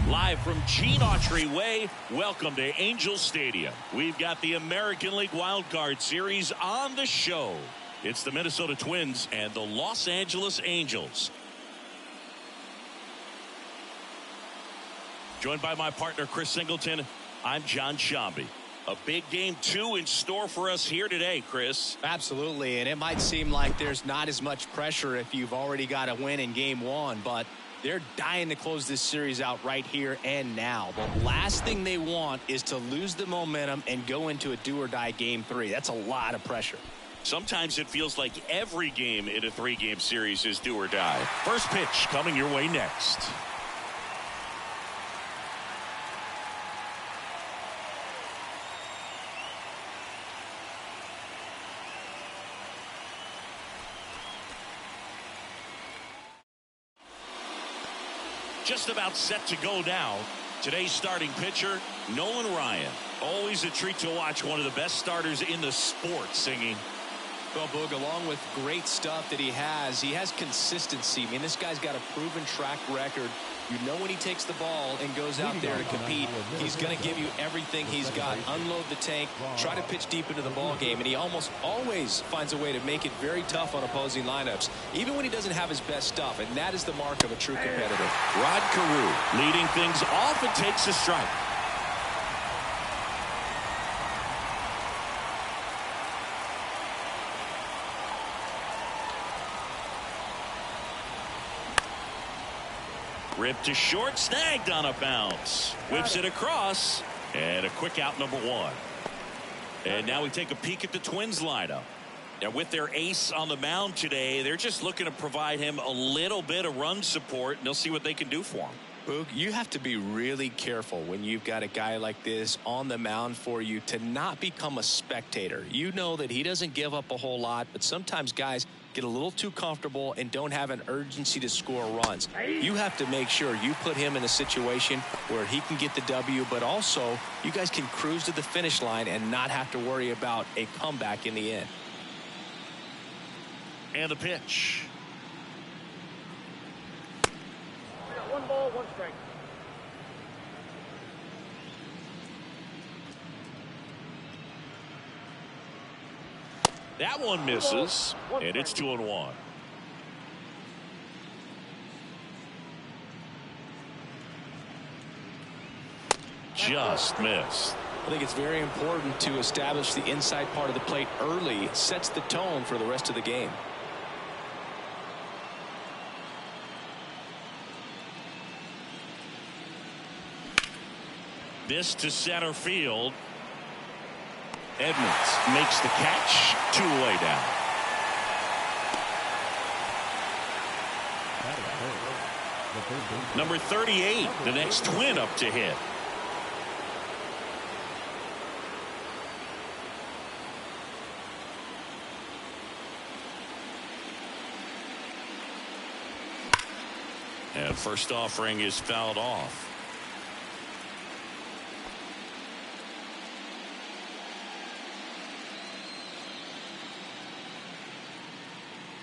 Live from Gene Autry Way, welcome to Angels Stadium. We've got the American League Wildcard Series on the show. It's the Minnesota Twins and the Los Angeles Angels. Joined by my partner, Chris Singleton, I'm John Shambi. A big game 2 in store for us here today, Chris. Absolutely, and it might seem like there's not as much pressure if you've already got a win in game 1, but they're dying to close this series out right here and now. The last thing they want is to lose the momentum and go into a do-or-die game 3. That's a lot of pressure. Sometimes it feels like every game in a 3-game series is do or die. First pitch coming your way next. Just about set to go now. Today's starting pitcher, Nolan Ryan. Always a treat to watch one of the best starters in the sport singing. Well, Boog, along with great stuff that he has consistency. I mean, this guy's got a proven track record. You know when he takes the ball and goes out there to compete, he's going to give you everything he's got. Unload the tank, try to pitch deep into the ball game, and he almost always finds a way to make it very tough on opposing lineups, even when he doesn't have his best stuff, and that is the mark of a true competitor. Rod Carew leading things off and takes a strike. Ripped to short, snagged on a bounce. Whips it across, and a quick out, number 1. And now we take a peek at the Twins lineup. Now with their ace on the mound today, they're just looking to provide him a little bit of run support, and they'll see what they can do for him. Boog, you have to be really careful when you've got a guy like this on the mound for you to not become a spectator. You know that he doesn't give up a whole lot, but sometimes guys get a little too comfortable and don't have an urgency to score runs. You have to make sure you put him in a situation where he can get the W, but also you guys can cruise to the finish line and not have to worry about a comeback in the end. And the pitch. 1 ball, 1 strike. That one misses, and it's 2-1. Just missed. I think it's very important to establish the inside part of the plate early. It sets the tone for the rest of the game. This to center field. Edmonds makes the catch, 2 away down. Number 38, the next Twin up to hit. And first offering is fouled off.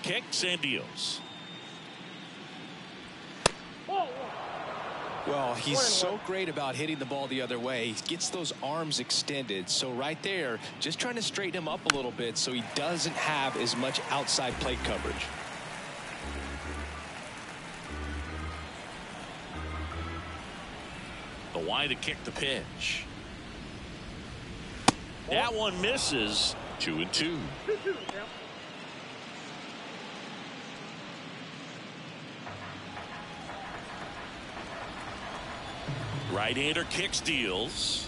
Kicks and deals. Well, he's so great about hitting the ball the other way. He gets those arms extended. So right there, just trying to straighten him up a little bit so he doesn't have as much outside plate coverage. The wide to kick the pitch. That one misses. 2-2. Right-hander kicks, deals.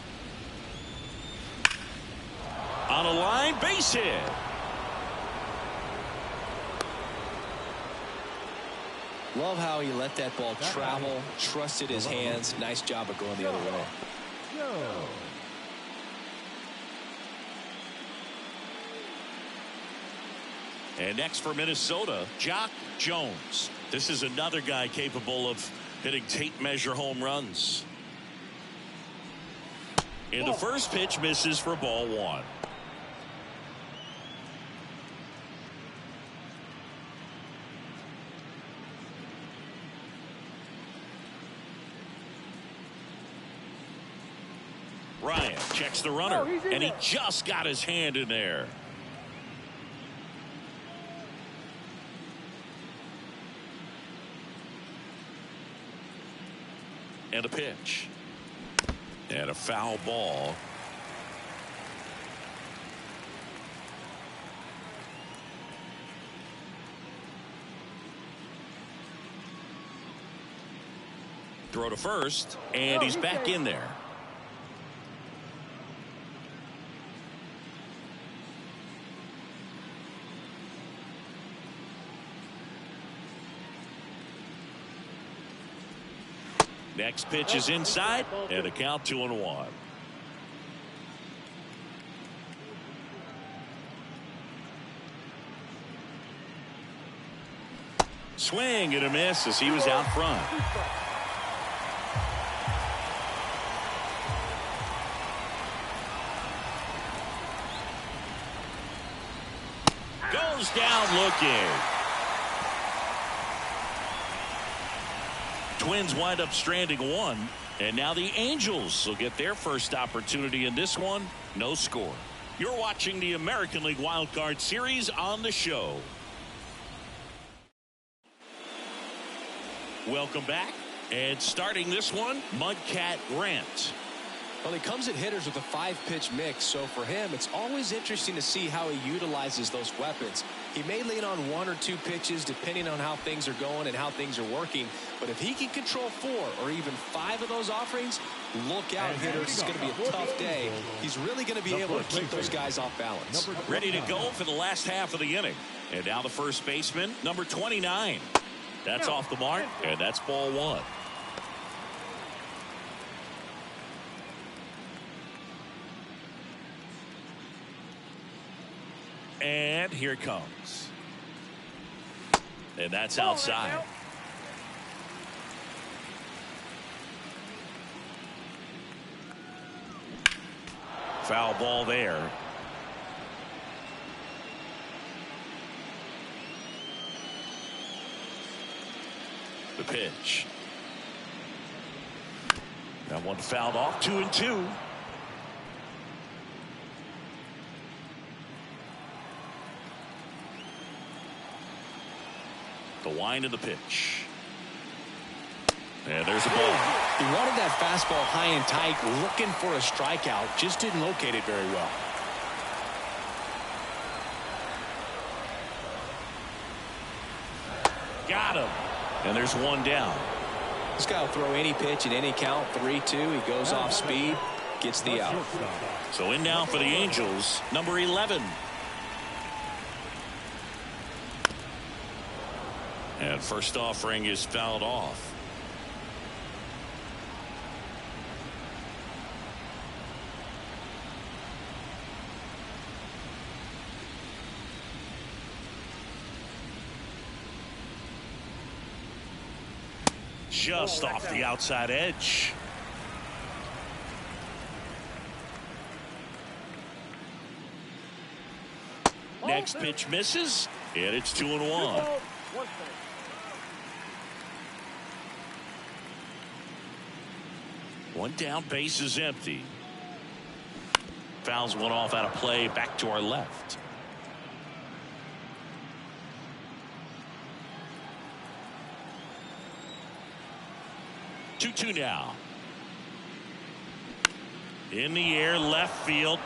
On a line, base hit. Love how he let that ball travel, trusted his hands. Nice job of going the other way. And next for Minnesota, Jock Jones. This is another guy capable of hitting tape measure home runs. And the first pitch misses for ball one. Ryan checks the runner, and he just got his hand in there. And a pitch. And a foul ball. Throw to first, and he's back in there. Next pitch is inside, and a count 2-1. Swing and a miss as he was out front. Goes down looking. Twins wind up stranding one, and now the Angels will get their first opportunity in this one. No score. You're watching the American League Wildcard Series on the show. Welcome back, and starting this one, Mudcat Grant. Well, he comes at hitters with a 5-pitch mix, so for him, it's always interesting to see how he utilizes those weapons. He may lean on 1 or 2 pitches depending on how things are going and how things are working, but if he can control 4 or even 5 of those offerings, look out, hitters. It's going to be a tough day. He's really going to be able to keep those guys off balance. Ready to go for the last half of the inning. And now the first baseman, number 29. That's off the mark, and that's ball one. And here it comes. And that's outside. Foul ball there. The pitch. That one fouled off, 2-2. The wind of the pitch. And there's a ball. He wanted that fastball high and tight, looking for a strikeout. Just didn't locate it very well. Got him. And there's one down. This guy will throw any pitch at any count. 3-2. He goes off speed, gets the out. So in now for the Angels, number 11. And first offering is fouled off. Just off the outside edge. Next pitch misses, and it's 2-1. One down, base is empty. Fouls one off out of play, back to our left. Two now. In the air, left field.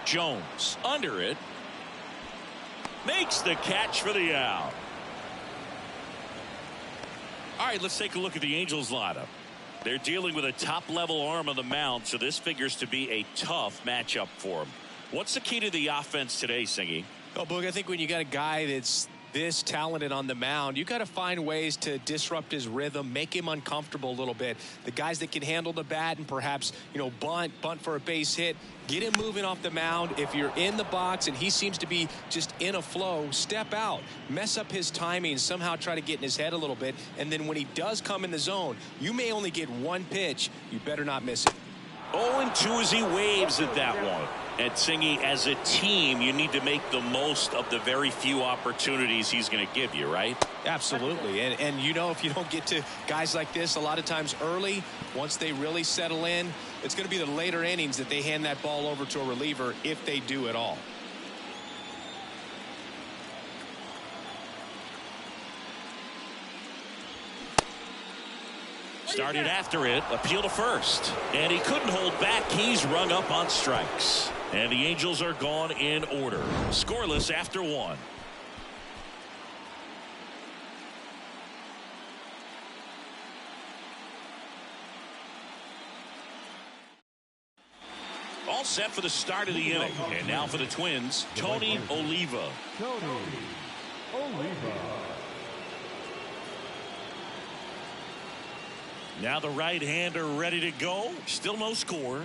Jones under it. Makes the catch for the out. All right, let's take a look at the Angels lineup. They're dealing with a top-level arm on the mound, so this figures to be a tough matchup for them. What's the key to the offense today, Singy? Oh, Boog, I think when you got a guy that's this talented on the mound, you got to find ways to disrupt his rhythm, make him uncomfortable a little bit. The guys that can handle the bat and perhaps, bunt for a base hit, get him moving off the mound. If you're in the box and he seems to be just in a flow, step out, mess up his timing, somehow try to get in his head a little bit. And then when he does come in the zone, you may only get one pitch. You better not miss it. 0-2 as he waves at that one. And Singy, as a team, you need to make the most of the very few opportunities he's going to give you, right? Absolutely. And if you don't get to guys like this a lot of times early, once they really settle in, it's going to be the later innings that they hand that ball over to a reliever, if they do at all. Started after it, appeal to first. And he couldn't hold back. He's rung up on strikes. And the Angels are gone in order. Scoreless after one. All set for the start of the inning. And now for the Twins, Tony Oliva. Now the right-hander ready to go. Still no score.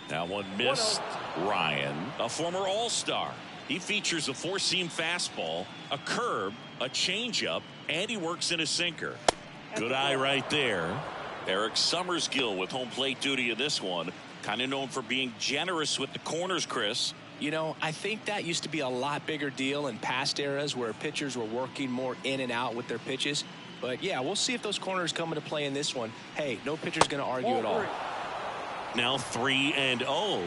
That one missed. Ryan, a former All-Star. He features a four-seam fastball, a curve, a changeup, and he works in a sinker. Good eye right there. Eric Summersgill with home plate duty in this one. Kind of known for being generous with the corners, Chris. I think that used to be a lot bigger deal in past eras where pitchers were working more in and out with their pitches. But, yeah, we'll see if those corners come into play in this one. Hey, no pitcher's going to argue at all. Now 3-0.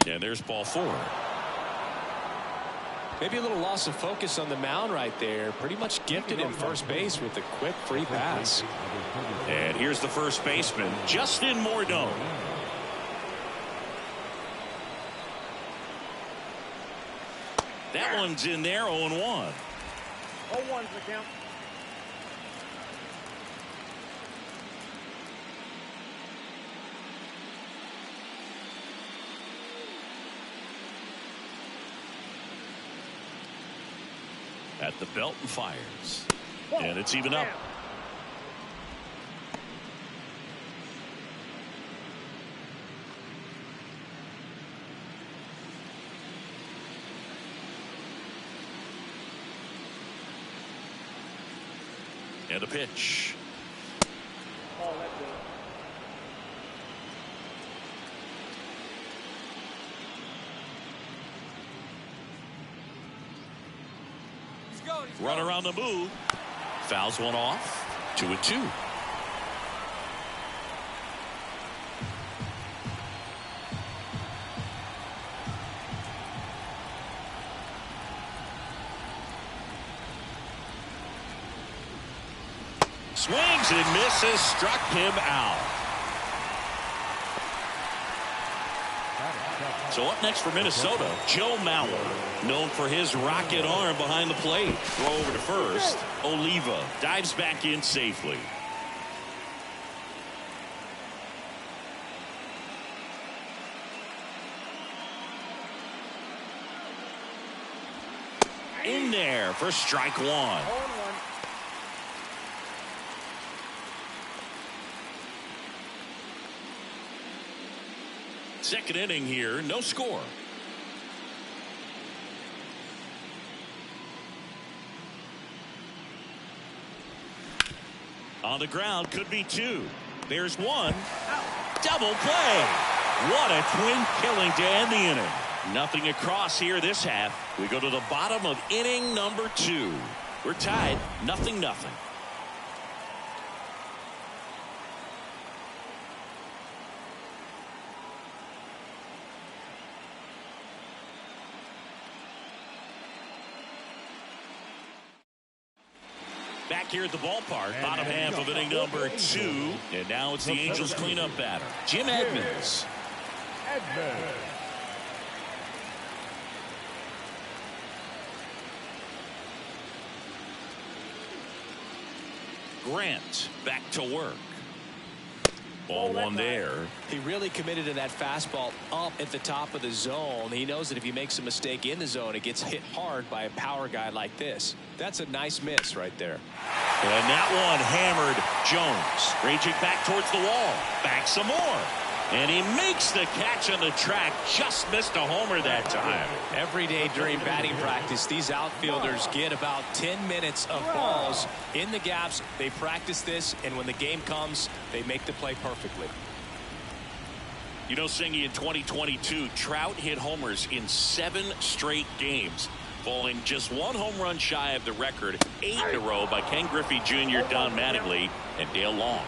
And there's ball 4. Maybe a little loss of focus on the mound right there. Pretty much gifted him first base with a quick free pass. And here's the first baseman, Justin Morneau. That one's in there, 0-1. 0-1's the count. At the belt and fires. And it's even up. And a pitch. Oh, that's good. Run around the move. Fouls one off. 2-2. Swings and misses. Struck him out. So up next for Minnesota, Joe Mauer, known for his rocket arm behind the plate. Throw over to first. Oliva dives back in safely. In there for strike one. 0-1. Second inning here, no score. On the ground, could be 2. There's 1. Double play. What a twin killing to end the inning. Nothing across here this half. We go to the bottom of inning number 2. We're tied, 0-0. Back here at the ballpark, bottom half of inning number 2. And now it's the Angels cleanup batter, Jim Edmonds. Grant back to work. Ball one there. He really committed to that fastball up at the top of the zone. He knows that if he makes a mistake in the zone, it gets hit hard by a power guy like this. That's a nice miss right there. And that one hammered Jones. Raging back towards the wall. Back some more. And he makes the catch on the track. Just missed a homer that time. Every day during batting practice, these outfielders get about 10 minutes of balls in the gaps. They practice this, and when the game comes, they make the play perfectly. You know, Singy, in 2022, Trout hit homers in 7 straight games, falling just 1 home run shy of the record 8 in a row by Ken Griffey Jr., Don Mattingly, and Dale Long.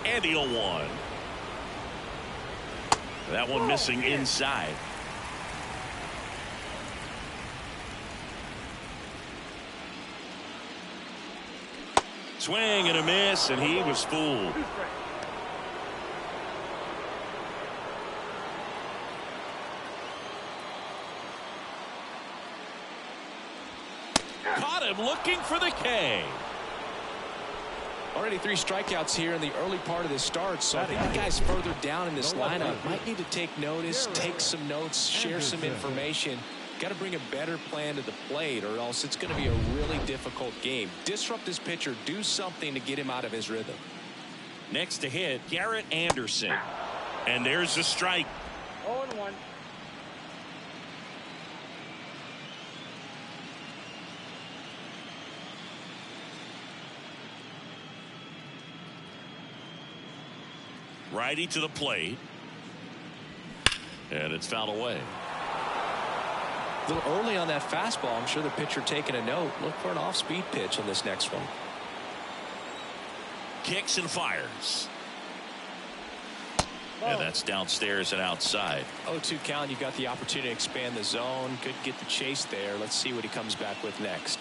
And the 0-1. That one missing inside. Swing and a miss, and he was fooled. Caught him looking for the K. Already 3 strikeouts here in the early part of the start, so I think the guys further down in this lineup might need to take notice, take some notes, share some information. Got to bring a better plan to the plate, or else it's going to be a really difficult game. Disrupt this pitcher, do something to get him out of his rhythm. Next to hit, Garrett Anderson. And there's the strike. 0-1. Righty to the plate. And it's fouled away. A little early on that fastball. I'm sure the pitcher taking a note. Look for an off-speed pitch on this next one. Kicks and fires. And that's downstairs and outside. 0-2 count. You got the opportunity to expand the zone. Could get the chase there. Let's see what he comes back with next.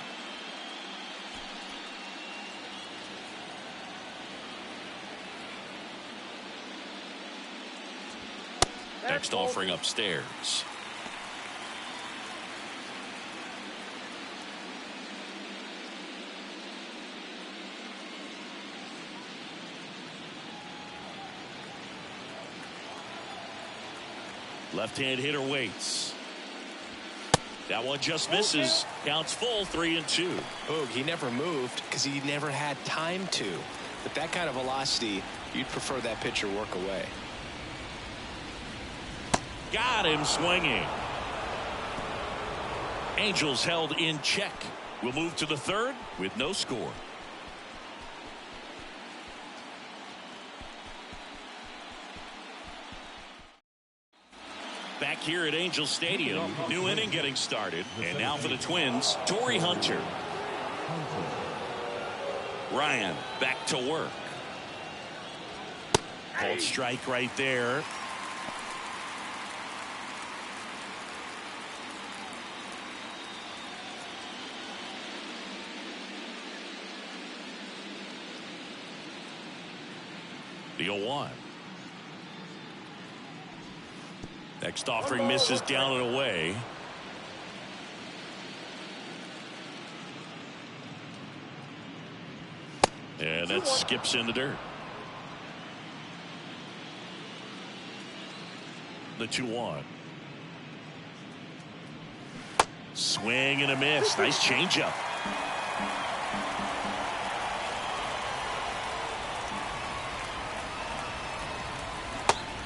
Next offering upstairs. Left-hand hitter waits. That one just misses. Counts full, 3-2. Boog, he never moved because he never had time to. But that kind of velocity, you'd prefer that pitcher work away. Got him swinging. Angels held in check. We'll move to the 3rd with no score. Back here at Angel Stadium, new inning getting started. And now for the Twins, Torrey Hunter. Ryan back to work. Called strike right there. The 0-1. Next offering misses down and away. And that skips in the dirt. The 2-1. Swing and a miss. Nice changeup.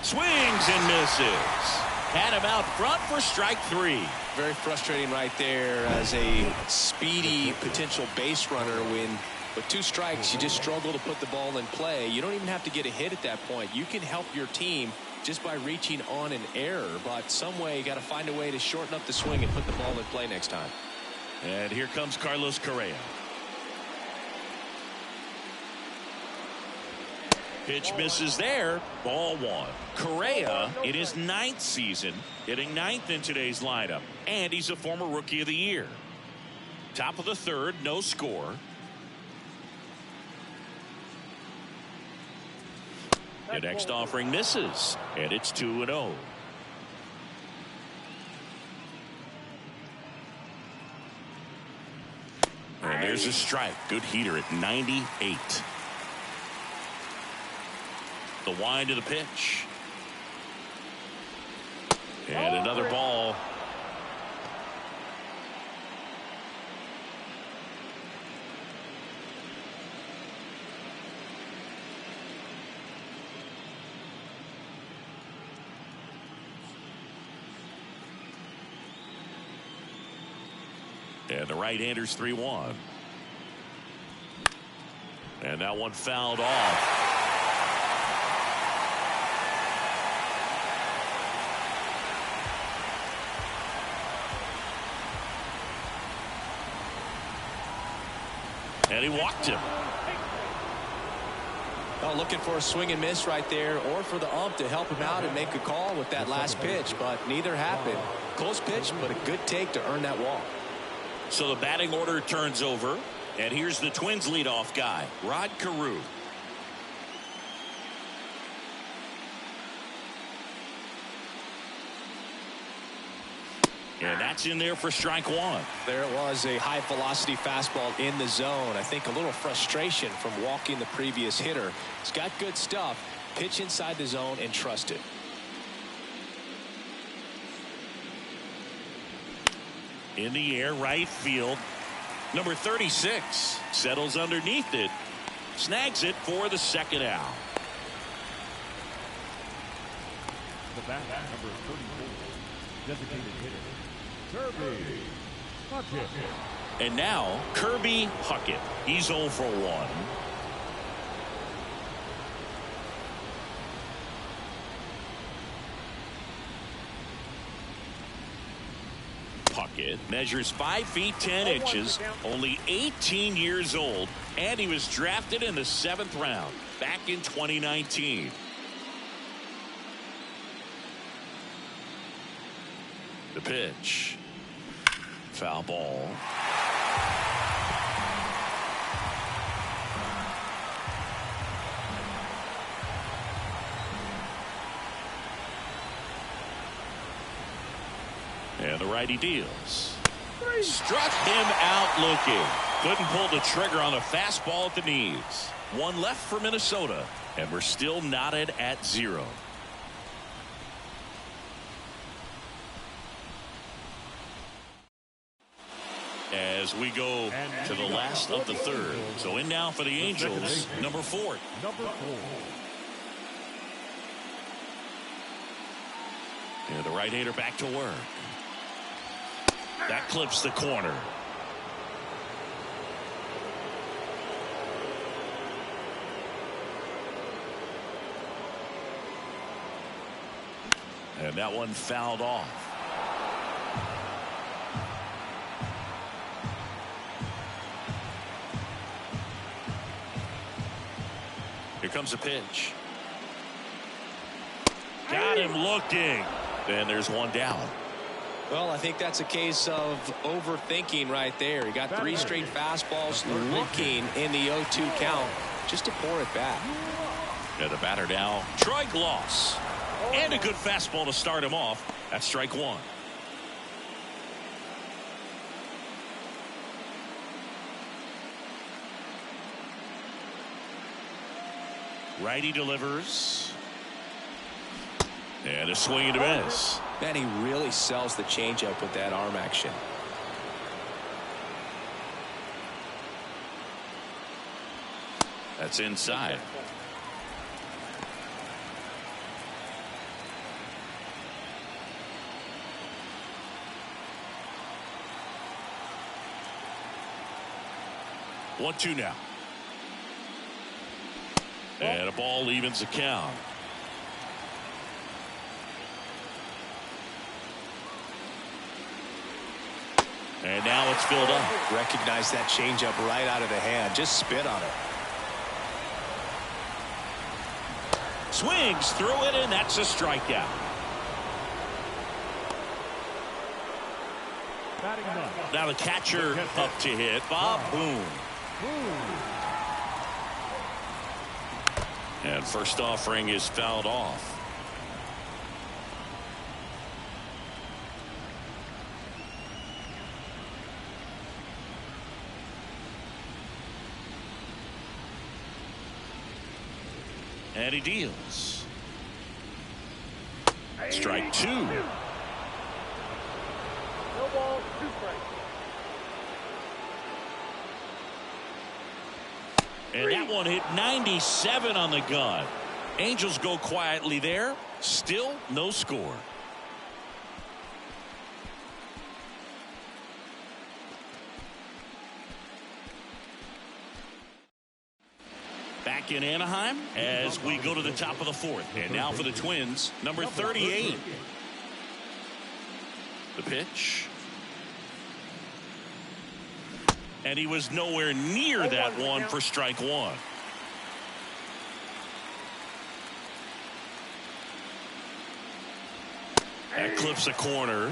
Swings and misses. Had him out front for strike 3. Very frustrating right there as a speedy potential base runner when with 2 strikes you just struggle to put the ball in play. You don't even have to get a hit at that point. You can help your team just by reaching on an error, but some way you got to find a way to shorten up the swing and put the ball in play next time. And here comes Carlos Correa. Pitch misses there. Ball 1. Correa in his 9th season, hitting 9th in today's lineup, and he's a former Rookie of the Year. Top of the 3rd, no score. The next offering misses, and it's 2-0. And There's a strike. Good heater at 98. The wind of the pitch. And another ball. And the right-hander's 3-1. And that one fouled off. And he walked him. Well, looking for a swing and miss right there, or for the ump to help him out and make a call with that last pitch, but neither happened. Close pitch, but a good take to earn that walk. So the batting order turns over, and here's the Twins leadoff guy, Rod Carew. And that's in there for strike one. There it was, a high velocity fastball in the zone. I think a little frustration from walking the previous hitter. He's got good stuff. Pitch inside the zone and trust it. In the air, right field. Number 36 settles underneath it. Snags it for the second out. The bat, number 34, designated hitter, Kirby Puckett. And now, Kirby Puckett. He's 0 for 1. Puckett measures 5 feet 10 inches, only 18 years old, and he was drafted in the 7th round back in 2019. The pitch. Foul ball. And the righty deals. Struck him out looking. Couldn't pull the trigger on a fastball at the knees. One left for Minnesota, and we're still knotted at 0. As we go to the last of the third. So in now for the Angels, number 4. Number 4. And the right-hander back to work. That clips the corner. And that one fouled off. Here comes a pitch. Got him looking. And there's one down. Well, I think that's a case of overthinking right there. He got 3 straight fastballs looking in the 0-2 count just to pour it back. And the batter now, Troy Gloss. And a good fastball to start him off. That's strike 1. Righty delivers. And a swing and a miss. Man, he really sells the changeup with that arm action. That's inside. One, 2 now. And a ball evens the count. And now it's filled up. Recognize that changeup right out of the hand. Just spit on it. Swings through it, and that's a strikeout. Now the catcher up to hit, Bob Boone. And first offering is fouled off. And he deals. Strike 2. No ball, 2 strikes. And that one hit 97 on the gun. Angels go quietly there. Still no score. Back in Anaheim as we go to the top of the 4th. And now for the Twins, number 38. The pitch. And he was nowhere near that one for strike 1. That clips a corner.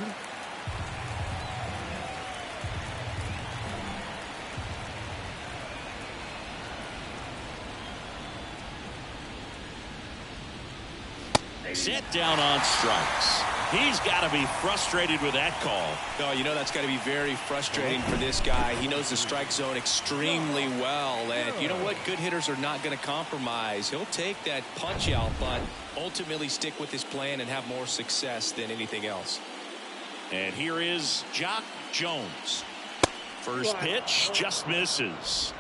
Set down on strikes. He's got to be frustrated with that call. Oh, you know that's got to be very frustrating for this guy. He knows the strike zone extremely well. And you know what? Good hitters are not going to compromise. He'll take that punch out, but ultimately stick with his plan and have more success than anything else. And here is Jock Jones. First pitch just misses.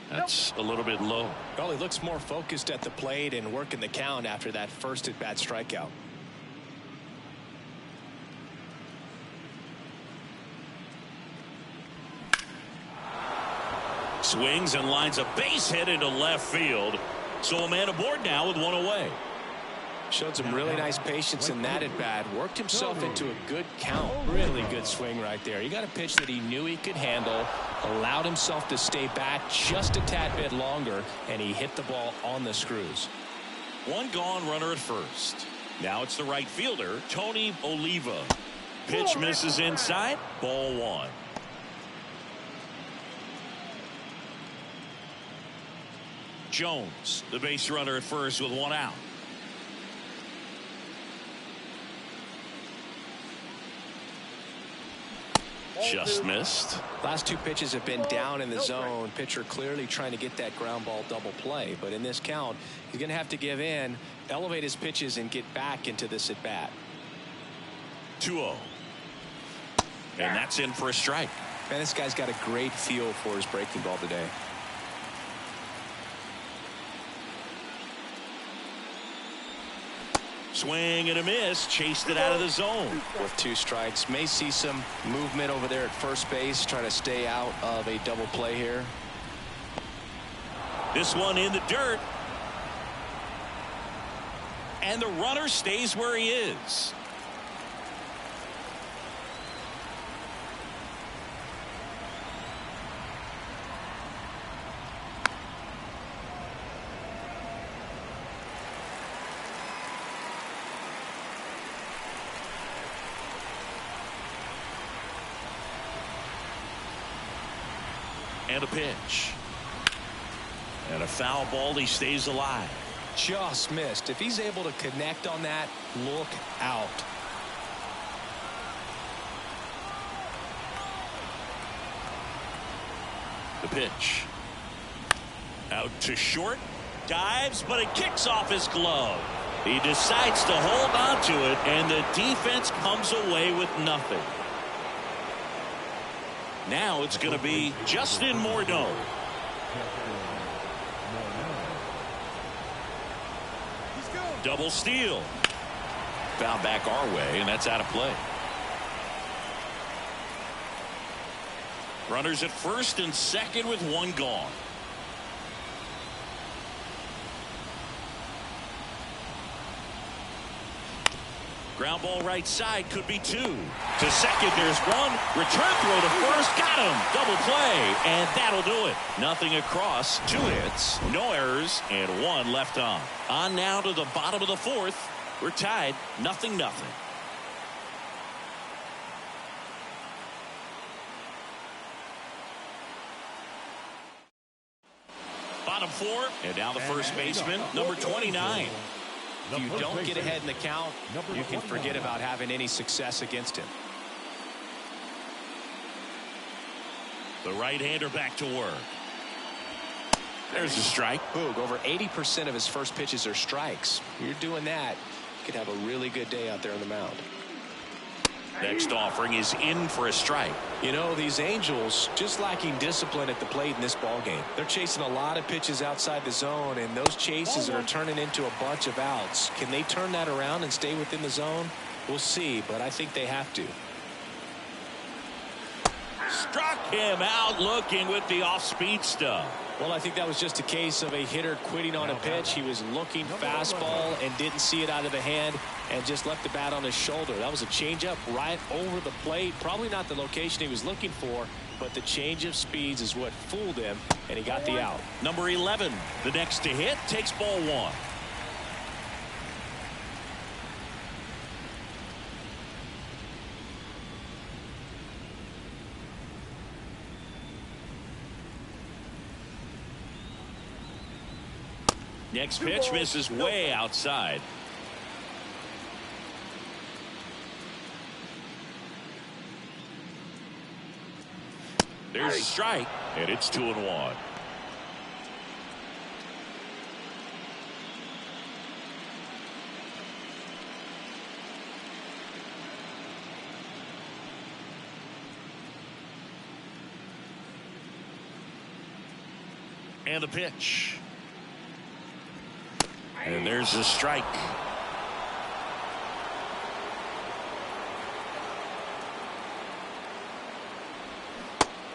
That's a little bit low. Well, he looks more focused at the plate and working the count after that first at-bat strikeout. Swings and lines a base hit into left field. So a man aboard now with one away. Showed some really nice patience in that at-bat. Worked himself into a good count. Really good swing right there. He got a pitch that he knew he could handle. Allowed himself to stay back just a tad bit longer. And he hit the ball on the screws. One gone, runner at first. Now it's the right fielder, Tony Oliva. Pitch misses inside. Ball 1. Jones, the base runner at first with one out. Just missed. Last 2 pitches have been down in the zone. Pitcher clearly trying to get that ground ball double play. But in this count, he's going to have to give in, elevate his pitches, and get back into this at bat. 2-0. And that's in for a strike. Man, this guy's got a great feel for his breaking ball today. Swing and a miss. Chased it out of the zone. With 2 strikes. May see some movement over there at first base. Try to stay out of a double play here. This one in the dirt. And the runner stays where he is. And a pitch. And a foul ball. He stays alive. Just missed. If he's able to connect on that, look out. The pitch. Out to short. Dives, but it kicks off his glove. He decides to hold on to it, and the defense comes away with nothing. Now it's going to be Justin Morneau. Double steal. Foul back our way, and that's out of play. Runners at first and second with one gone. Ground ball right side, could be 2. To second, there's 1. Return throw to first, got him. Double play, and that'll do it. Nothing across, 2 hits, no errors, and 1 left on. On now to the bottom of the 4th. We're tied, 0-0. Bottom 4, and now the first baseman, number 29. If you don't get ahead in the count, you can forget about having any success against him. The right-hander back to work. There's a strike. Boog, over 80% of his first pitches are strikes. You're doing that, you could have a really good day out there on the mound. Next offering is in for a strike. You know, these Angels just lacking discipline at the plate in this ball game. They're chasing a lot of pitches outside the zone, and those chases are turning into a bunch of outs. Can they turn that around and stay within the zone? We'll see, but I think they have to. Struck him out looking with the off-speed stuff. Well, I think that was just a case of a hitter quitting on a pitch. He was looking fastball and didn't see it out of the hand and just left the bat on his shoulder. That was a changeup right over the plate. Probably not the location he was looking for, but the change of speeds is what fooled him, and he got the out. Number 11, the next to hit, takes ball one. Next pitch misses way outside. There's a strike, and it's 2-1. And a pitch. And there's a strike.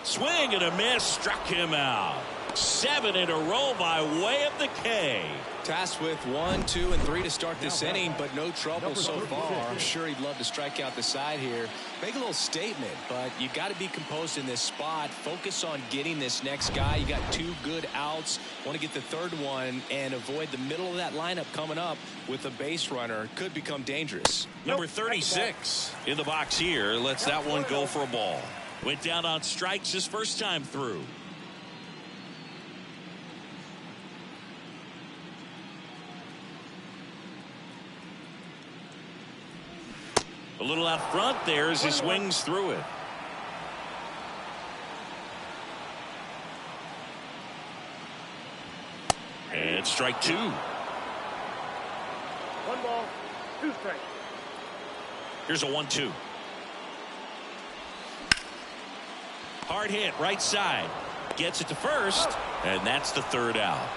Swing and a miss, struck him out. 7 in a row by way of the K. Tasked with 1, 2, and 3 to start this inning, but no trouble so far. I'm sure he'd love to strike out the side here. Make a little statement, but you got to be composed in this spot. Focus on getting this next guy. You got 2 good outs. Want to get the third one and avoid the middle of that lineup coming up with a base runner. Could become dangerous. Number 36 in the box here. Lets that one go for a ball. Went down on strikes his first time through. A little out front there as he swings through it. And strike 2. 1 ball, 2 strikes. Here's a 1-2. Hard hit right side. Gets it to first, and that's the third out.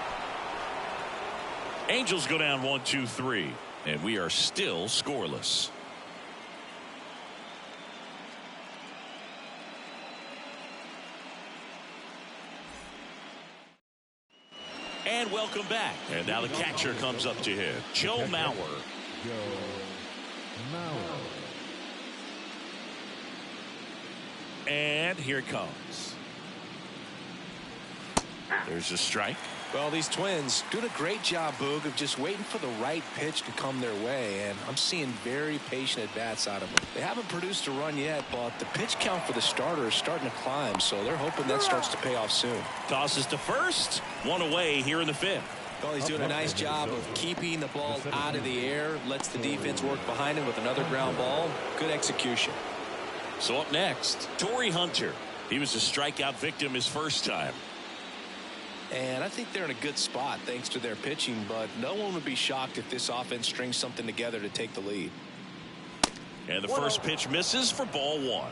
Angels go down 1-2-3, and we are still scoreless. And welcome back. And now the catcher comes up to hit. Joe Mauer. And here it comes. There's a strike. Well, these Twins doing a great job, Boog, of just waiting for the right pitch to come their way, and I'm seeing very patient at-bats out of them. They haven't produced a run yet, but the pitch count for the starter is starting to climb, so they're hoping that starts to pay off soon. Tosses to first. 1 away here in the 5th. Well, he's doing a nice job of keeping the ball out of the air, lets the defense work behind him with another ground ball. Good execution. So up next, Torrey Hunter. He was a strikeout victim his first time. And I think they're in a good spot thanks to their pitching, but no one would be shocked if this offense strings something together to take the lead. And the first pitch misses for ball 1.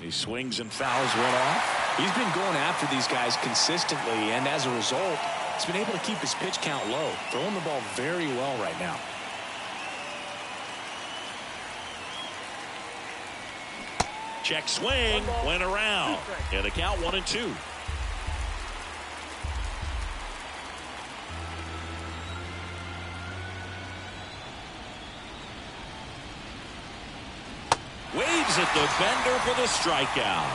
He swings and fouls one off. He's been going after these guys consistently, and as a result, he's been able to keep his pitch count low, throwing the ball very well right now. Check swing, went around. And the count 1-2. Waves at the bender for the strikeout.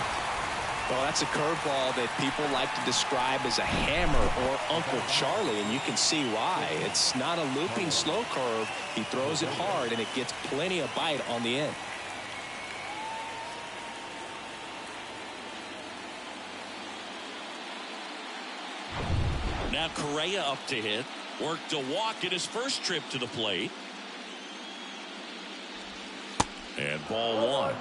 Well, that's a curveball that people like to describe as a hammer or Uncle Charlie, and you can see why. It's not a looping slow curve. He throws it hard, and it gets plenty of bite on the end. Now Correa up to hit. Worked a walk in his first trip to the plate. And ball one.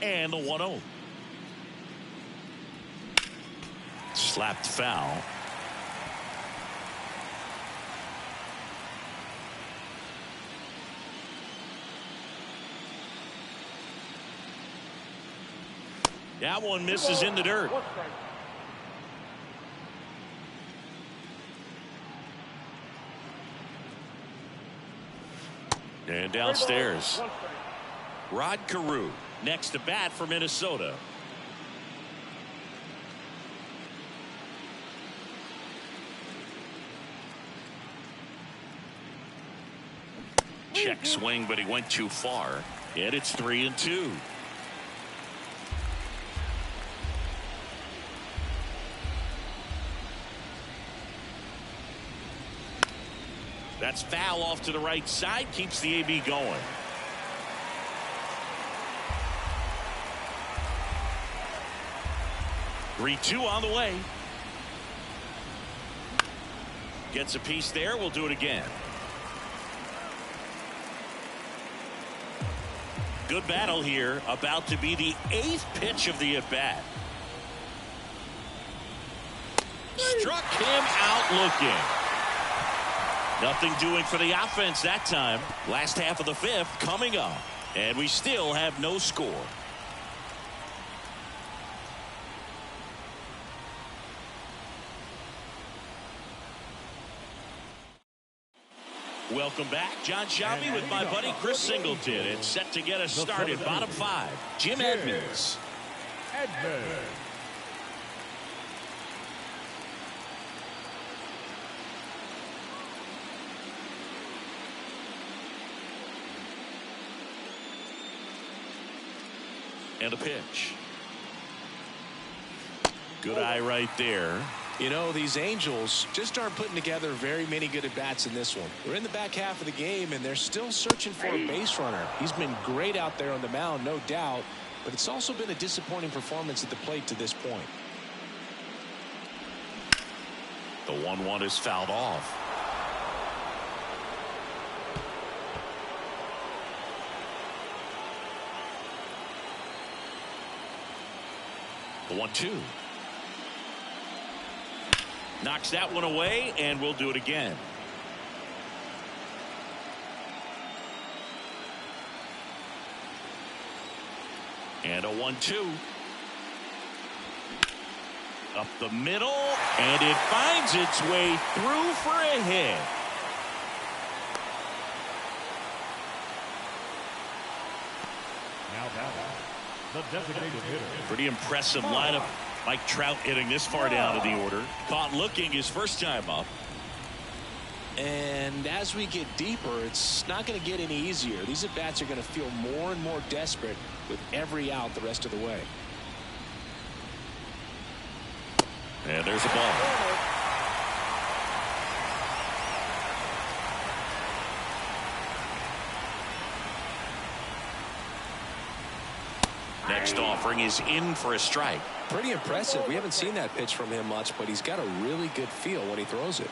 And the 1-0. Slapped foul. That one misses in the dirt. And downstairs. Rod Carew next to bat for Minnesota. Check swing, but he went too far. And it's 3-2. That's foul off to the right side. Keeps the AB going. Three-2 on the way. Gets a piece there. We'll do it again. Good battle here. About to be the 8th pitch of the at-bat. Struck him out looking. Nothing doing for the offense that time. Last half of the 5th coming up. And we still have no score. Welcome back. John Shelby with my buddy Chris Singleton. It's set to get us started. Bottom 5. Jim Edmonds. And a pitch. Good eye right there. You know, these Angels just aren't putting together very many good at-bats in this one. We're in the back half of the game, and they're still searching for a base runner. He's been great out there on the mound, no doubt, but it's also been a disappointing performance at the plate to this point. The 1-1 is fouled off. The 1-2. Knocks that one away, and we'll do it again. And a 1-2. Up the middle, and it finds its way through for a hit. Now the designated hitter. Pretty impressive lineup. Mike Trout hitting this far down in the order. Caught looking his first time up. And as we get deeper, it's not going to get any easier. These at-bats are going to feel more and more desperate with every out the rest of the way. And there's a ball. Next offering is in for a strike. Pretty impressive. We haven't seen that pitch from him much, but he's got a really good feel when he throws it.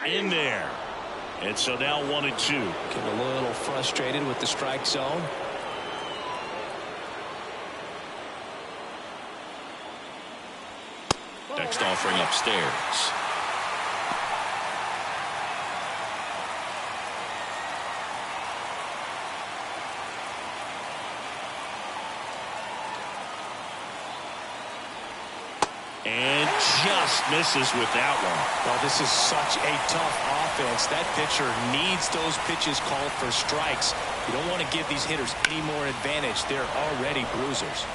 In there. And so now 1-2. Getting a little frustrated with the strike zone. Next offering upstairs. And just misses with that one. Well, this is such a tough offense. That pitcher needs those pitches called for strikes. You don't want to give these hitters any more advantage. They're already bruisers.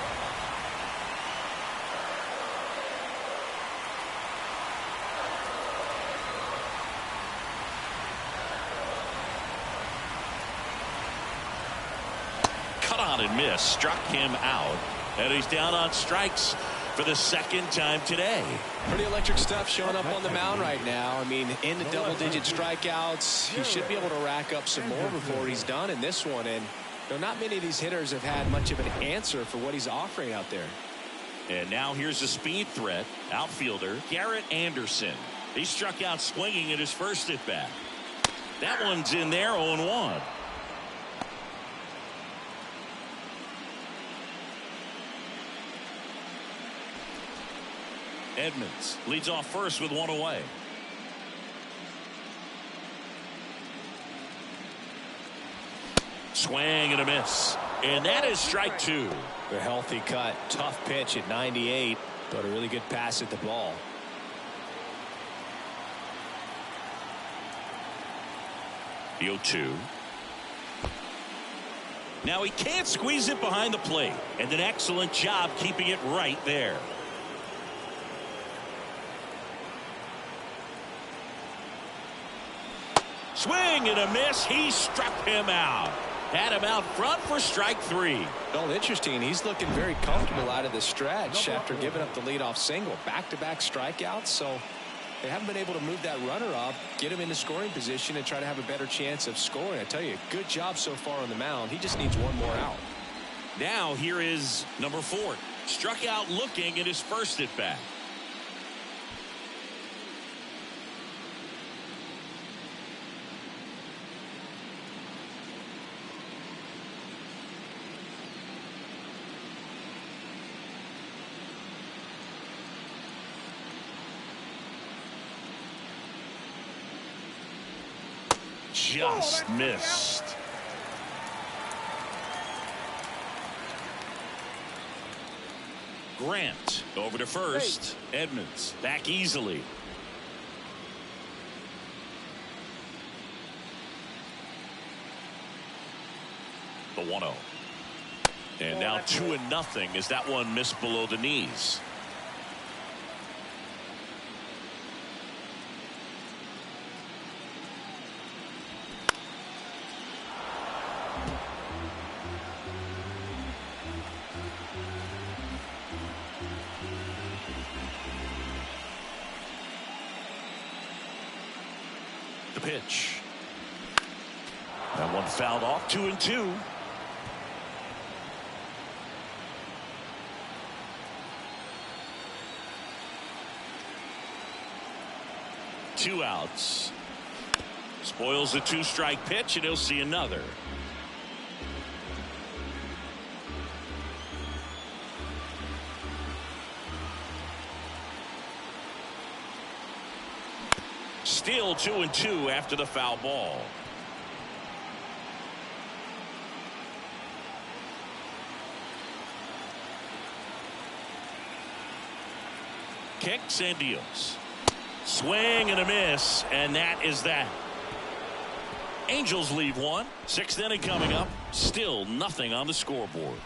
on and missed. Struck him out. And he's down on strikes for the second time today. Pretty electric stuff showing up on the mound right now. I mean, in the double-digit strikeouts, he should be able to rack up some more before he's done in this one. And not many of these hitters have had much of an answer for what he's offering out there. And now here's a speed threat. Outfielder Garrett Anderson. He struck out swinging at his first at bat. That one's in there, 0-1. Edmonds leads off first with one away. Swing and a miss. And that is strike two. A healthy cut. Tough pitch at 98. But a really good pass at the ball. The 0-2. Now he can't squeeze it behind the plate. And an excellent job keeping it right there. Swing and a miss. He struck him out. Had him out front for strike three. Well, interesting. He's looking very comfortable out of the stretch after giving up the leadoff single. Back-to-back strikeouts. So they haven't been able to move that runner up, get him in the scoring position, and try to have a better chance of scoring. I tell you, good job so far on the mound. He just needs one more out. Now here is number 4. Struck out looking at his first at bat. Just missed. Grant over to first. Edmonds back easily. The 1-0. And now 2-0 as that one missed below the knees. The pitch. That one fouled off. 2-2. Two outs. Spoils the 2-strike pitch, and he'll see another. Still 2-2 after the foul ball. Kicks and deals. Swing and a miss, and that is that. Angels leave one. 6th inning coming up. Still nothing on the scoreboard.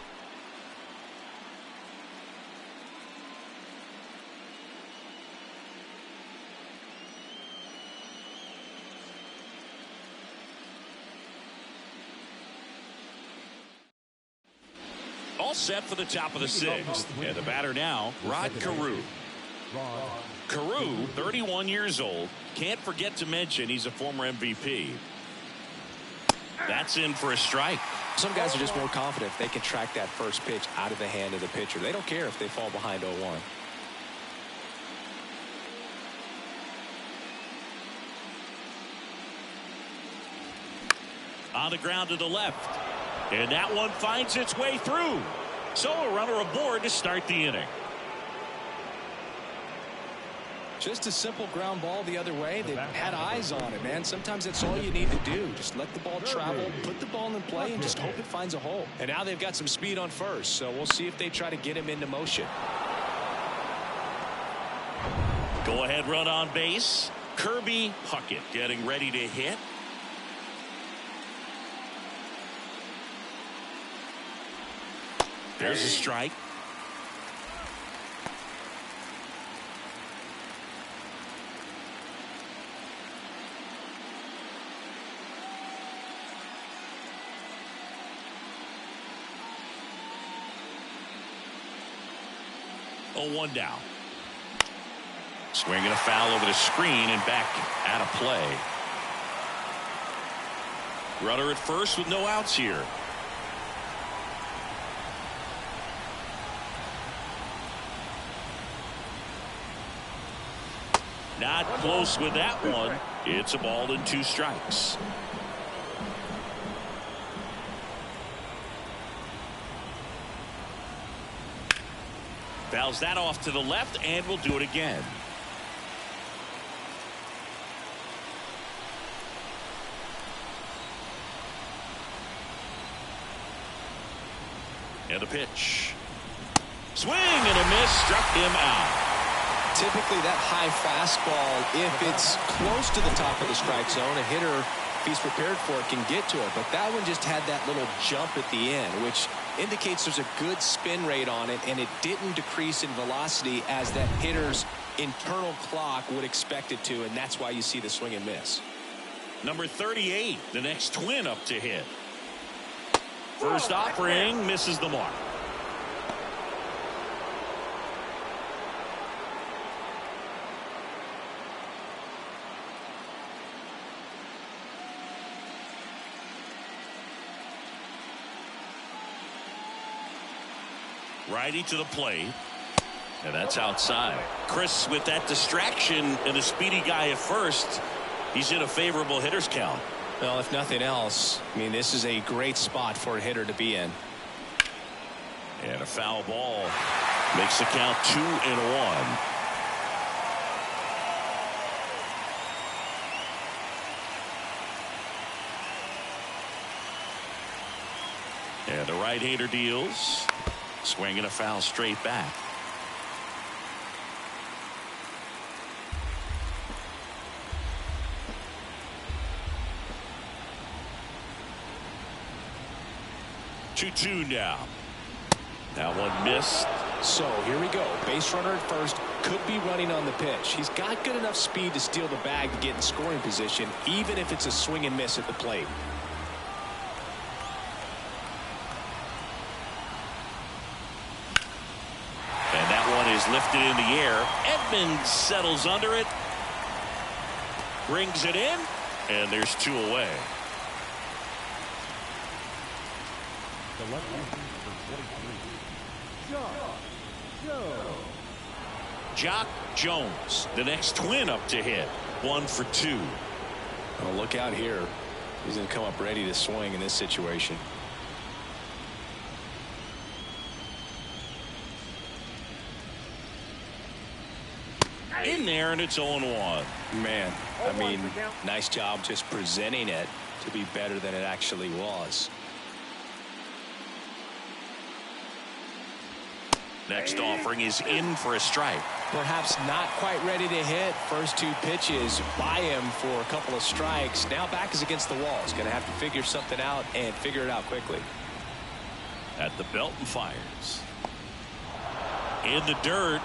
All set for the top of the 6th. And the batter now, Rod Carew. Carew, 31 years old. Can't forget to mention he's a former MVP. That's in for a strike. Some guys are just more confident if they can track that first pitch out of the hand of the pitcher. They don't care if they fall behind 0-1. On the ground to the left. And that one finds its way through. So a runner aboard to start the inning. Just a simple ground ball the other way. They had eyes on it, man. Sometimes that's all you need to do. Just let the ball travel, put the ball in play, and just hope it finds a hole. And now they've got some speed on first, so we'll see if they try to get him into motion. Go ahead run on base. Kirby Puckett getting ready to hit. There's a strike. 0-1 down. Swinging a foul over the screen and back out of play. Runner at first with no outs here. Not close with that one. It's a ball and 2 strikes. Fouls that off to the left, and will do it again. And the pitch. Swing and a miss, struck him out. Typically that high fastball, if it's close to the top of the strike zone, a hitter, if he's prepared for it, can get to it. But that one just had that little jump at the end, which indicates there's a good spin rate on it, and it didn't decrease in velocity as that hitter's internal clock would expect it to, and that's why you see the swing and miss. Number 38, the next Twin up to hit. First offering, misses the mark. Righty to the plate. And that's outside. Chris, with that distraction and a speedy guy at first, he's in a favorable hitter's count. Well, if nothing else, I mean, this is a great spot for a hitter to be in. And a foul ball makes the count 2-1. And the right-hander deals. Swinging a foul straight back. Two now. That one missed. So here we go. Base runner at first, could be running on the pitch. He's got good enough speed to steal the bag to get in scoring position, even if it's a swing and miss at the plate. And that one is lifted in the air. Edmonds settles under it. Brings it in. And there's 2 away. The left for 43. Jock Jones, the next Twin up to hit. 1 for 2. Well, look out here. He's going to come up ready to swing in this situation. In there, and it's 0-1. Man, I mean, nice job just presenting it to be better than it actually was. Next offering is in for a strike. Perhaps not quite ready to hit. First 2 pitches by him for a couple of strikes. Now back is against the wall. He's going to have to figure something out and figure it out quickly. At the belt and fires. In the dirt.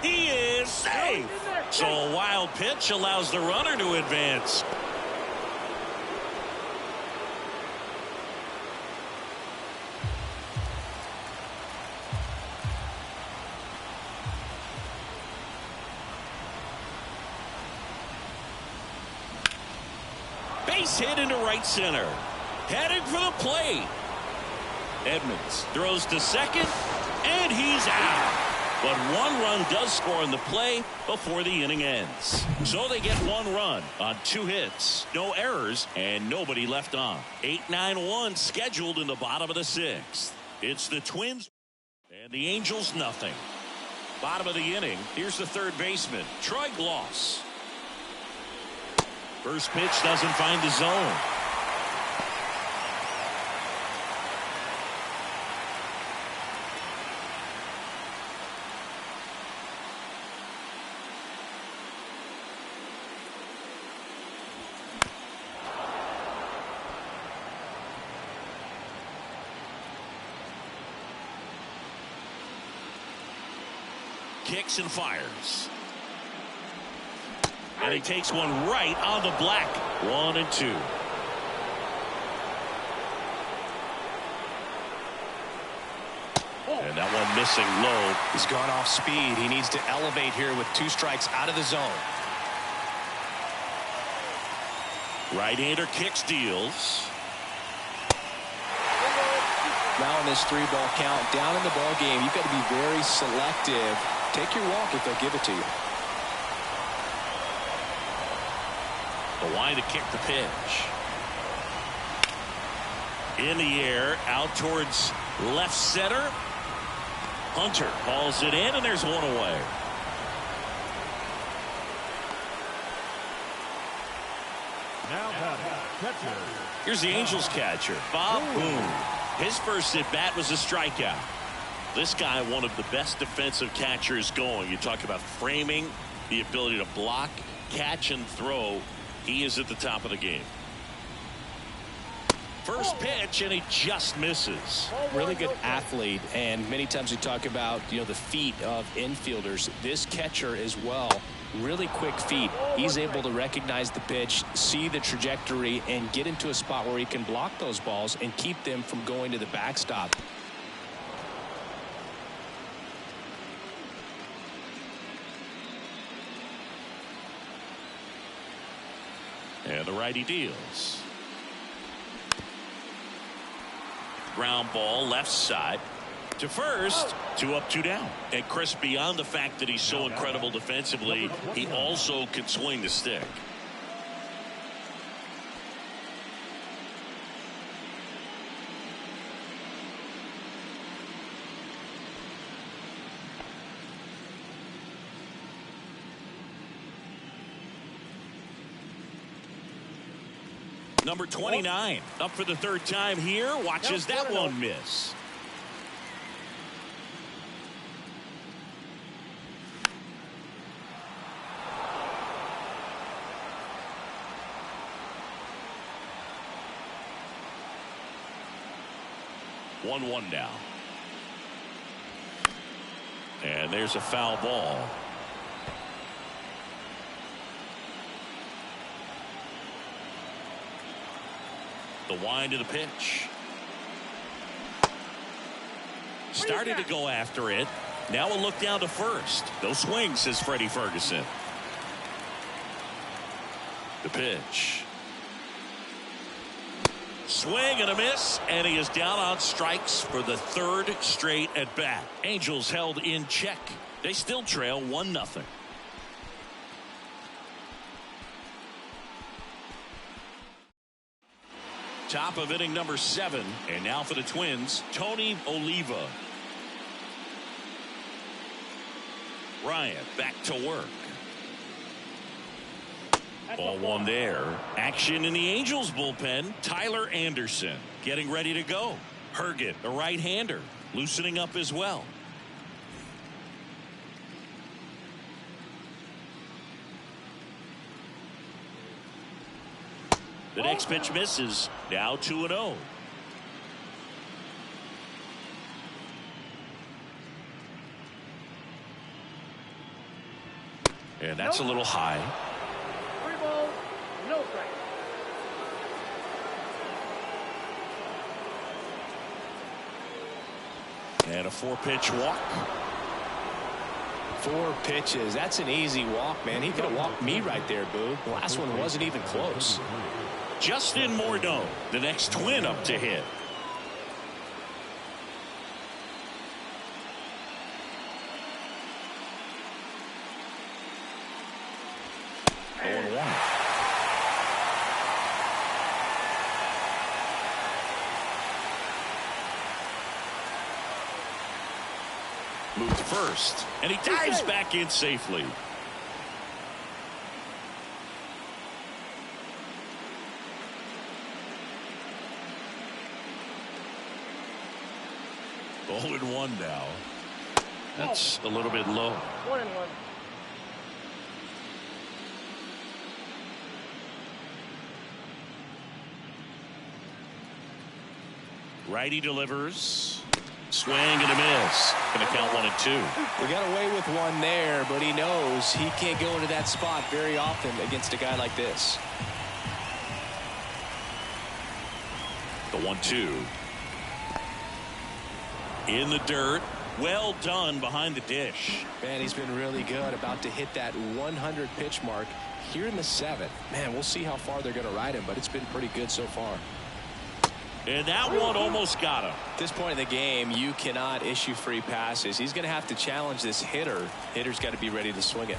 He is safe. So a wild pitch allows the runner to advance. Base hit into right center. Headed for the plate. Edmonds throws to second, and he's out. But 1 run does score in the play before the inning ends. So they get 1 run on 2 hits, no errors, and nobody left on. 8-9-1 scheduled in the bottom of the 6th. It's the Twins and the Angels nothing. Bottom of the inning, here's the third baseman, Troy Gloss. First pitch doesn't find the zone. Kicks and fires. And he takes one right on the black. 1-2. And that one missing low. He's gone off speed. He needs to elevate here with 2 strikes out of the zone. Right-hander kicks, deals. Now in this 3-ball count, down in the ball game, you've got to be very selective. Take your walk if they'll give it to you. The line to kick the pitch. In the air, out towards left center. Hunter hauls it in, and there's one away. Now catcher. Here's the Angels catcher, Bob Boone. His first at bat was a strikeout. This guy, one of the best defensive catchers going. You talk about framing, the ability to block, catch, and throw. He is at the top of the game. First pitch, and he just misses. Really good athlete, and many times we talk about, the feet of infielders. This catcher as well, really quick feet. He's able to recognize the pitch, see the trajectory, and get into a spot where he can block those balls and keep them from going to the backstop. And the righty deals. Ground ball left side to first. 2 up, 2 down. And Chris, beyond the fact that he's so incredible defensively, he also can swing the stick. Number 29 up for the 3rd time here. Watches that one miss. One now. And there's a foul ball. The wind of the pitch. Started to go after it. Now a look down to first. No swing, says Freddie Ferguson. The pitch. Swing and a miss, and he is down on strikes for the 3rd straight at bat. Angels held in check. They still trail 1-0. Top of inning number 7, and now for the Twins, Tony Oliva. Ryan back to work. Ball 1 there. Action in the Angels bullpen. Tyler Anderson getting ready to go. Herget, a right-hander, loosening up as well. The next pitch misses. Now 2-0. And that's a little high. 3 balls, no strike. And a 4-pitch walk. 4 pitches. That's an easy walk, man. He could have walked me right there, Boo. The last one wasn't even close. Justin Morneau, the next Twin up to hit. Moved to first, and he dives back in safely. Oh, 0-1 now. That's a little bit low. 1-1. Righty delivers. Swing and a miss. Going to count 1-2. We got away with one there, but he knows he can't go into that spot very often against a guy like this. The 1-2. In the dirt. Well done behind the dish. Man, he's been really good. About to hit that 100 pitch mark here in the 7th. Man, we'll see how far they're going to ride him, but it's been pretty good so far. And that one almost got him. At this point in the game, you cannot issue free passes. He's going to have to challenge this hitter. Hitter's got to be ready to swing it.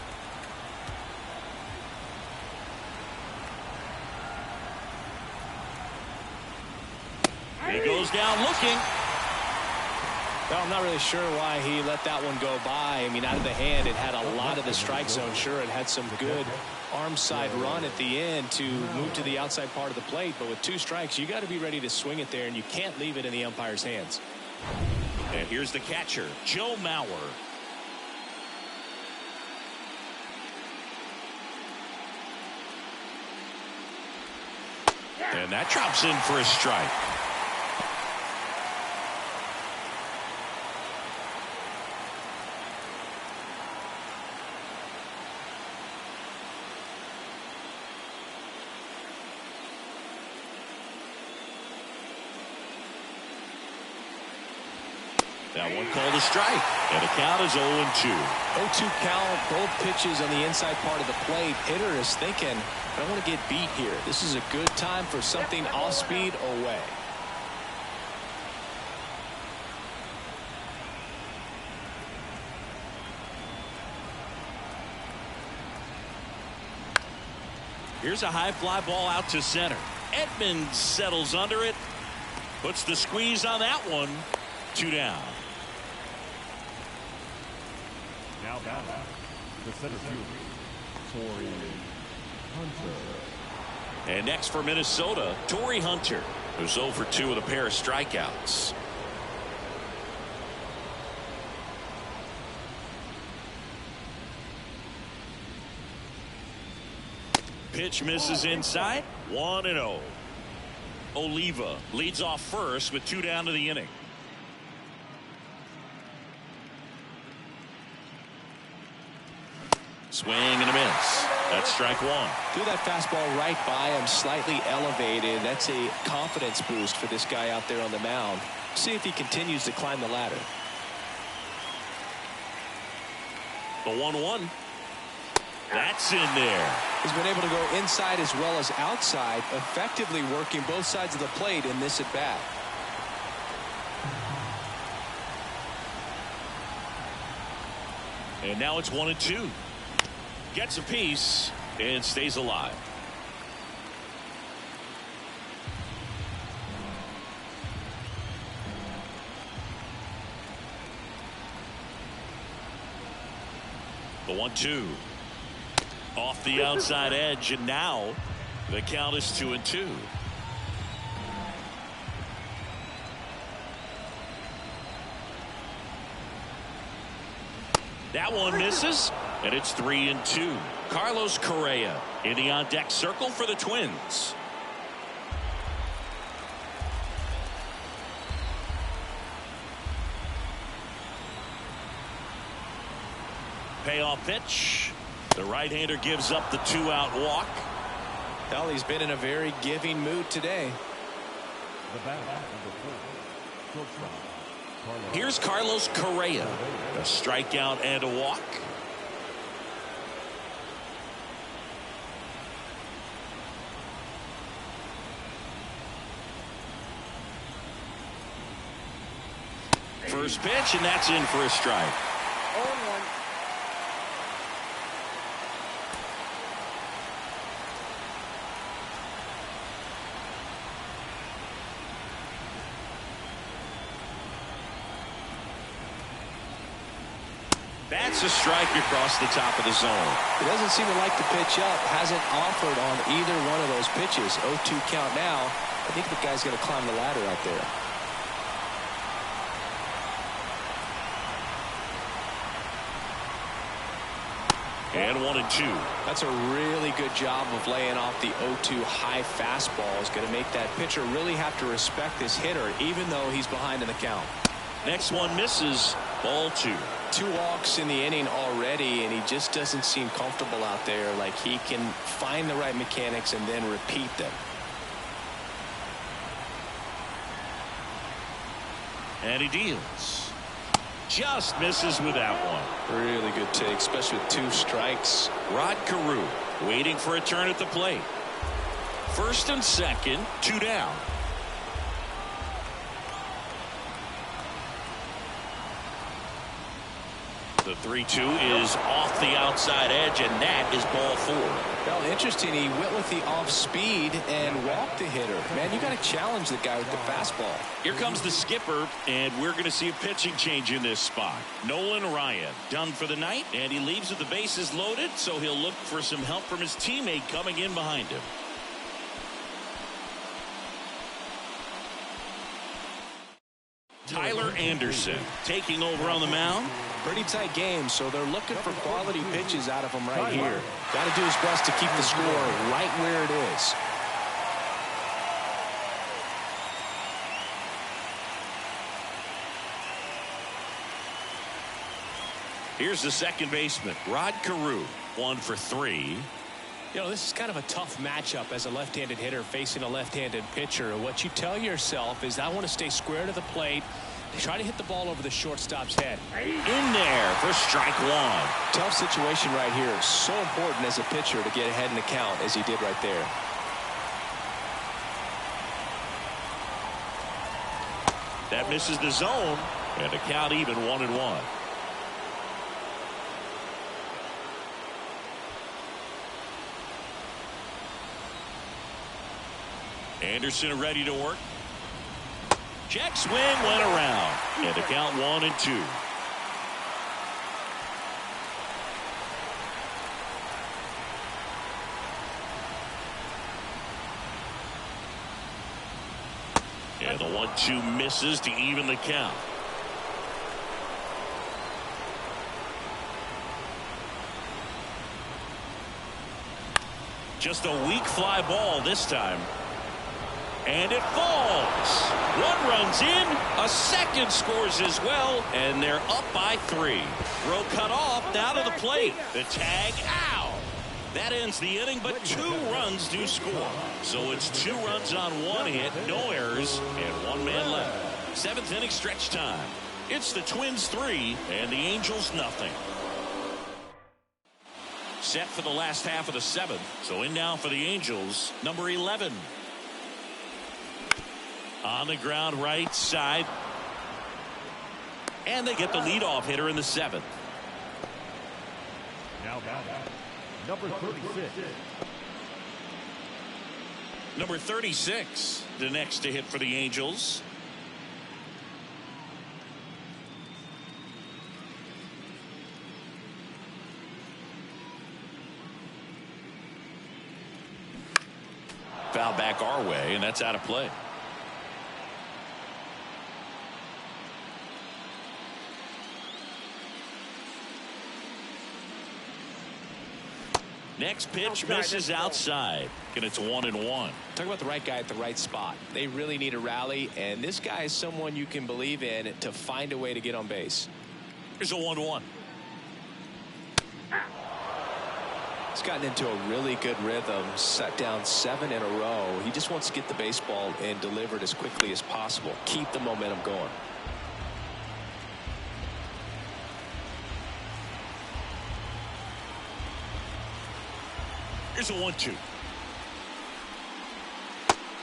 He goes down looking. Well, I'm not really sure why he let that one go by. I mean, out of the hand, it had a lot of the strike zone. Sure, it had some good arm side run at the end to move to the outside part of the plate. But with 2 strikes, you got to be ready to swing it there, and you can't leave it in the umpire's hands. And here's the catcher, Joe Mauer. And that drops in for a strike. That one called a strike. And the count is 0-2. 0-2 count, both pitches on the inside part of the plate. Hitter is thinking, I don't want to get beat here. This is a good time for something off speed away. Here's a high fly ball out to center. Edmonds settles under it. Puts the squeeze on that one. 2 down. Now batting, the center fielder, Torrey Hunter. And next for Minnesota, Torrey Hunter, who's 0 for 2 with a pair of strikeouts. Pitch misses inside. 1-0. Oliva leads off first with 2 down to the inning. Swing and a miss. That's strike 1. Threw that fastball right by him, slightly elevated. That's a confidence boost for this guy out there on the mound. See if he continues to climb the ladder. The 1-1. That's in there. He's been able to go inside as well as outside, effectively working both sides of the plate in this at bat. And now it's 1-2. Gets a piece and stays alive. The 1-2 off the outside edge, and now the count is 2-2. That one misses, and it's 3-2. Carlos Correa in the on-deck circle for the Twins. Payoff pitch. The right-hander gives up the 2-out walk. Well, he's been in a very giving mood today. The batter, number 4, shortstop, Carlos. Here's Carlos Correa. A strikeout and a walk. First pitch, and that's in for a strike. 0-1. That's a strike across the top of the zone. He doesn't seem to like the pitch up. Hasn't offered on either one of those pitches. 0-2 count now. I think the guy's going to climb the ladder out there. And 1-2. That's a really good job of laying off the 0-2 high fastball. Is going to make that pitcher really have to respect this hitter, even though he's behind in the count. Next one misses. Ball 2. 2 walks in the inning already, and he just doesn't seem comfortable out there. Like he can find the right mechanics and then repeat them. And he deals. Just misses with that one. Really good take, especially with 2 strikes. Rod Carew waiting for a turn at the plate. First and second, 2 down. The 3-2 is off the outside edge, and that is ball 4. Well, interesting. He went with the off speed and walked the hitter. Man, you got to challenge the guy with the fastball. Here comes the skipper, and we're going to see a pitching change in this spot. Nolan Ryan done for the night, and he leaves with the bases loaded, so he'll look for some help from his teammate coming in behind him. Tyler Anderson taking over on the mound. Pretty tight game, so they're looking for quality pitches out of him right here. Got to do his best to keep the score right where it is. Here's the second baseman, Rod Carew, 1 for 3. You know, this is kind of a tough matchup as a left-handed hitter facing a left-handed pitcher. What you tell yourself is, I want to stay square to the plate, try to hit the ball over the shortstop's head. In there for strike 1. Tough situation right here. So important as a pitcher to get ahead in the count as he did right there. That misses the zone, and the count even 1-1. Anderson ready to work. Check swing went around, and the count 1-2. And the 1-2 misses to even the count. Just a weak fly ball this time. And it falls. 1 runs in, a second scores as well, and they're up by 3. Throw cut off, now to the plate. The tag out. That ends the inning, but 2 runs do score. So it's 2 runs on 1 hit, no errors, and 1 man left. 7th inning stretch time. It's the Twins 3 and the Angels nothing. Set for the last half of the 7th. So in now for the Angels, number 11. On the ground right side. And they get the leadoff hitter in the 7th. Now batting, number 36. Number 36, the next to hit for the Angels. Foul back our way, and that's out of play. Next pitch misses outside, and it's 1-1. Talk about the right guy at the right spot. They really need a rally, and this guy is someone you can believe in to find a way to get on base. Here's a 1-1. He's gotten into a really good rhythm, set down 7 in a row. He just wants to get the baseball and deliver it as quickly as possible. Keep the momentum going. Here's a 1-2.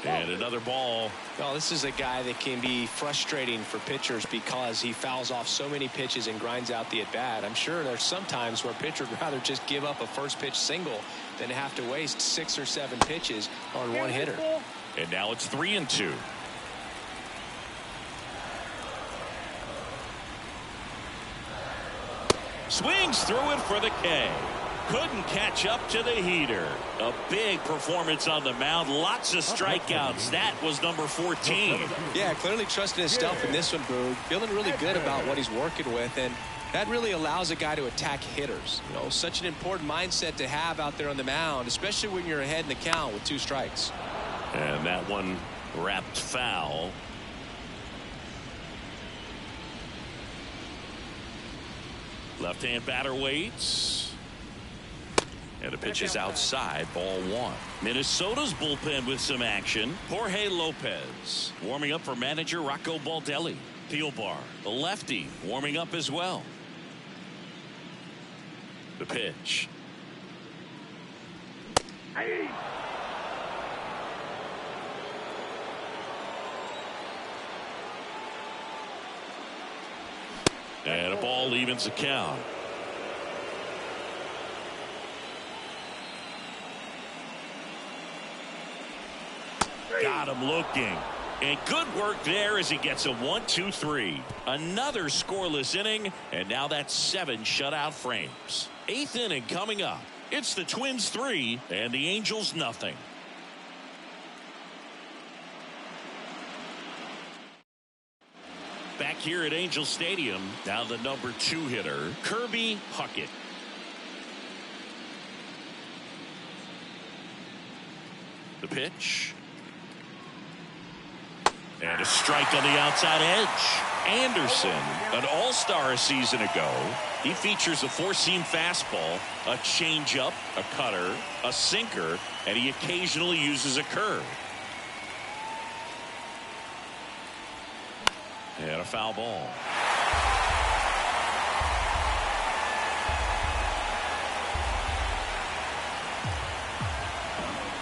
And another ball. Well, this is a guy that can be frustrating for pitchers because he fouls off so many pitches and grinds out the at-bat. I'm sure there's some times where a pitcher would rather just give up a first pitch single than have to waste 6 or 7 pitches on one hitter. And now it's 3-2. Swings through it for the K. Couldn't catch up to the heater. A big performance on the mound. Lots of strikeouts. That was number 14. Yeah, clearly trusting his stuff in this one, Boog. Feeling really good about what he's working with, and that really allows a guy to attack hitters. You know, such an important mindset to have out there on the mound, especially when you're ahead in the count with 2 strikes. And that one wrapped foul. Left-hand batter waits. And the pitch is outside, ball 1. Minnesota's bullpen with some action. Jorge Lopez warming up for manager Rocco Baldelli. Thielbar, the lefty, warming up as well. The pitch. Hey. And a ball evens the count. Got him looking. And good work there as he gets a 1-2-3. Another scoreless inning, and now that's 7 shutout frames. 8th inning coming up. It's the Twins 3 and the Angels nothing. Back here at Angel Stadium, now the number 2 hitter, Kirby Puckett. The pitch. And a strike on the outside edge. Anderson, an all-star a season ago. He features a 4-seam fastball, a changeup, a cutter, a sinker, and he occasionally uses a curve. And a foul ball.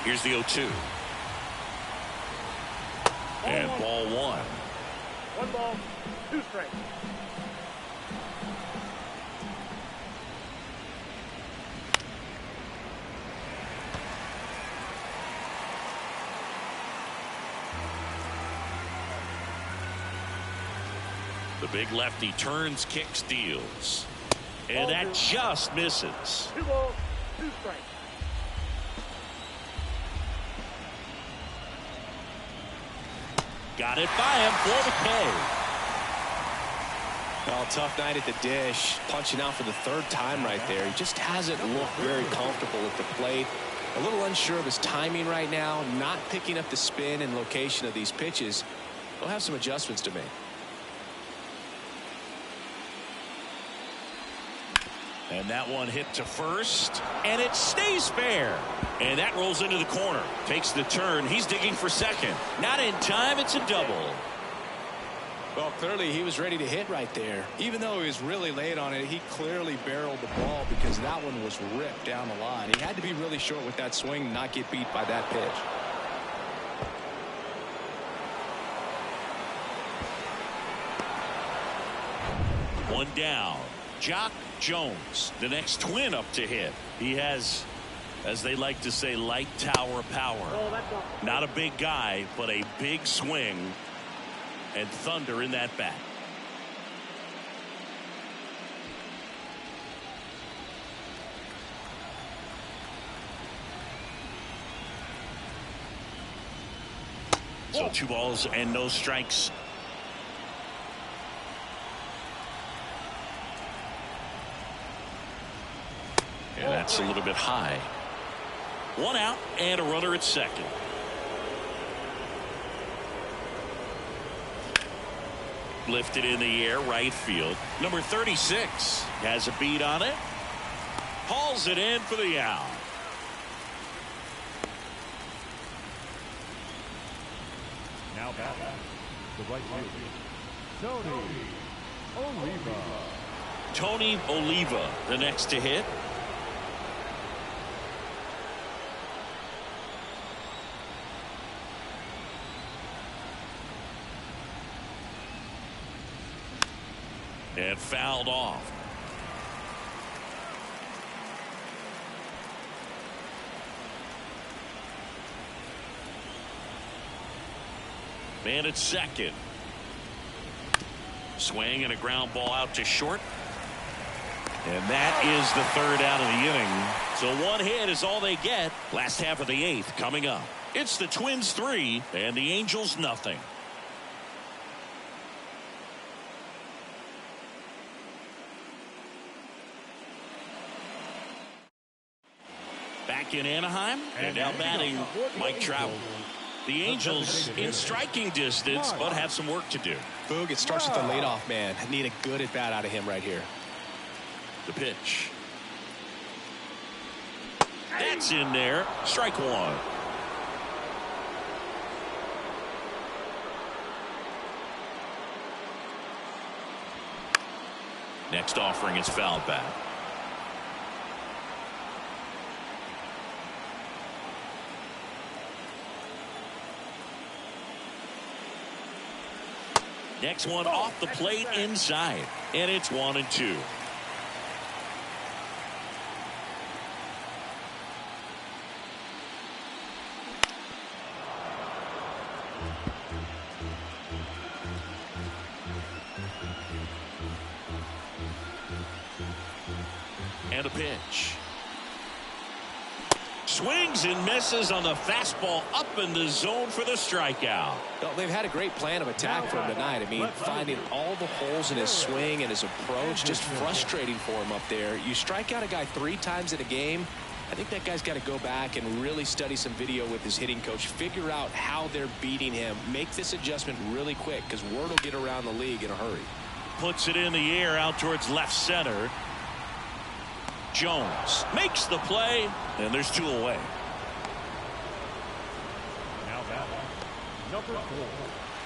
Here's the 0-2. And ball 1. 1 ball, 2 strikes. The big lefty turns, kicks, deals. And that just misses. 2 balls, 2 strikes. Got it by him for the K. Well, tough night at the dish. Punching out for the 3rd time right there. He just hasn't looked very comfortable at the plate. A little unsure of his timing right now. Not picking up the spin and location of these pitches. He'll have some adjustments to make. And that one hit to first, and it stays fair. And that rolls into the corner. Takes the turn. He's digging for second. Not in time. It's a double. Well, clearly he was ready to hit right there. Even though he was really late on it, he clearly barreled the ball because that one was ripped down the line. He had to be really short with that swing and not get beat by that pitch. One down. Jock Jones, the next Twin up to hit. He has, as they like to say, light tower power. Not a big guy, but a big swing and thunder in that bat. So 2 balls and no strikes. And that's a little bit high. 1 out and a runner at second. Lifted in the air, right field. Number 36 has a beat on it. Hauls it in for the out. Now back the right fielder, Tony Oliva. Tony Oliva, the next to hit. And fouled off. Man at second. Swing and a ground ball out to short. And that is the 3rd out of the inning. So 1 hit is all they get. Last half of the 8th coming up. It's the Twins 3 and the Angels nothing. Back in Anaheim, and now batting Mike Trout. The Angels in striking distance, but have some work to do. Boog, it starts with the leadoff man. I need a good at bat out of him right here. The pitch. That's in there. Strike 1. Next offering is fouled back. Next one off the plate inside, and it's 1-2. And a pitch. Swings and misses on the fastball up in the zone for the strikeout. Well, they've had a great plan of attack for him tonight. I mean, finding all the holes in his swing and his approach, just frustrating for him up there. You strike out a guy 3 times in a game, I think that guy's got to go back and really study some video with his hitting coach, figure out how they're beating him, make this adjustment really quick, because word will get around the league in a hurry. Puts it in the air out towards left center. Jones makes the play, and there's 2 away. Now batting, number 4.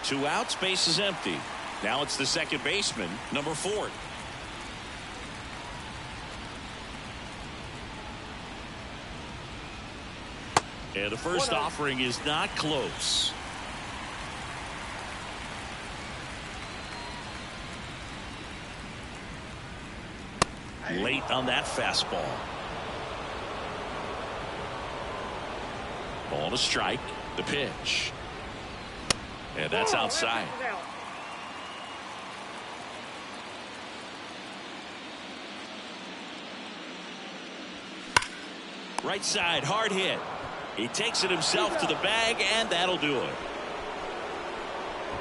2 outs, base is empty. Now it's the second baseman, number 4. And the first offering is not close. Late on that fastball. Ball to strike. The pitch. And that's outside. Right side, hard hit. He takes it himself to the bag, and that'll do it.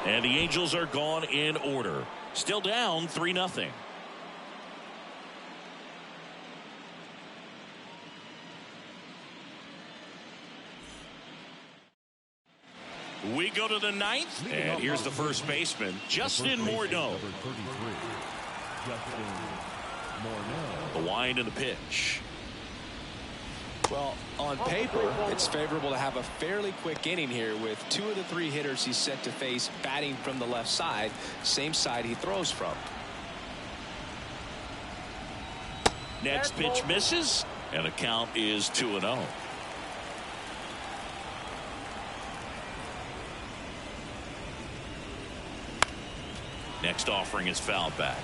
And the Angels are gone in order. Still down 3-0. We go to the 9th, and here's the first baseman, Justin Morneau. Number 33, Justin Morneau. The wind and the pitch. Well, on paper, it's favorable to have a fairly quick inning here with 2 of the 3 hitters he's set to face batting from the left side, same side he throws from. Next pitch misses, and the count is 2-0. Next offering is fouled back.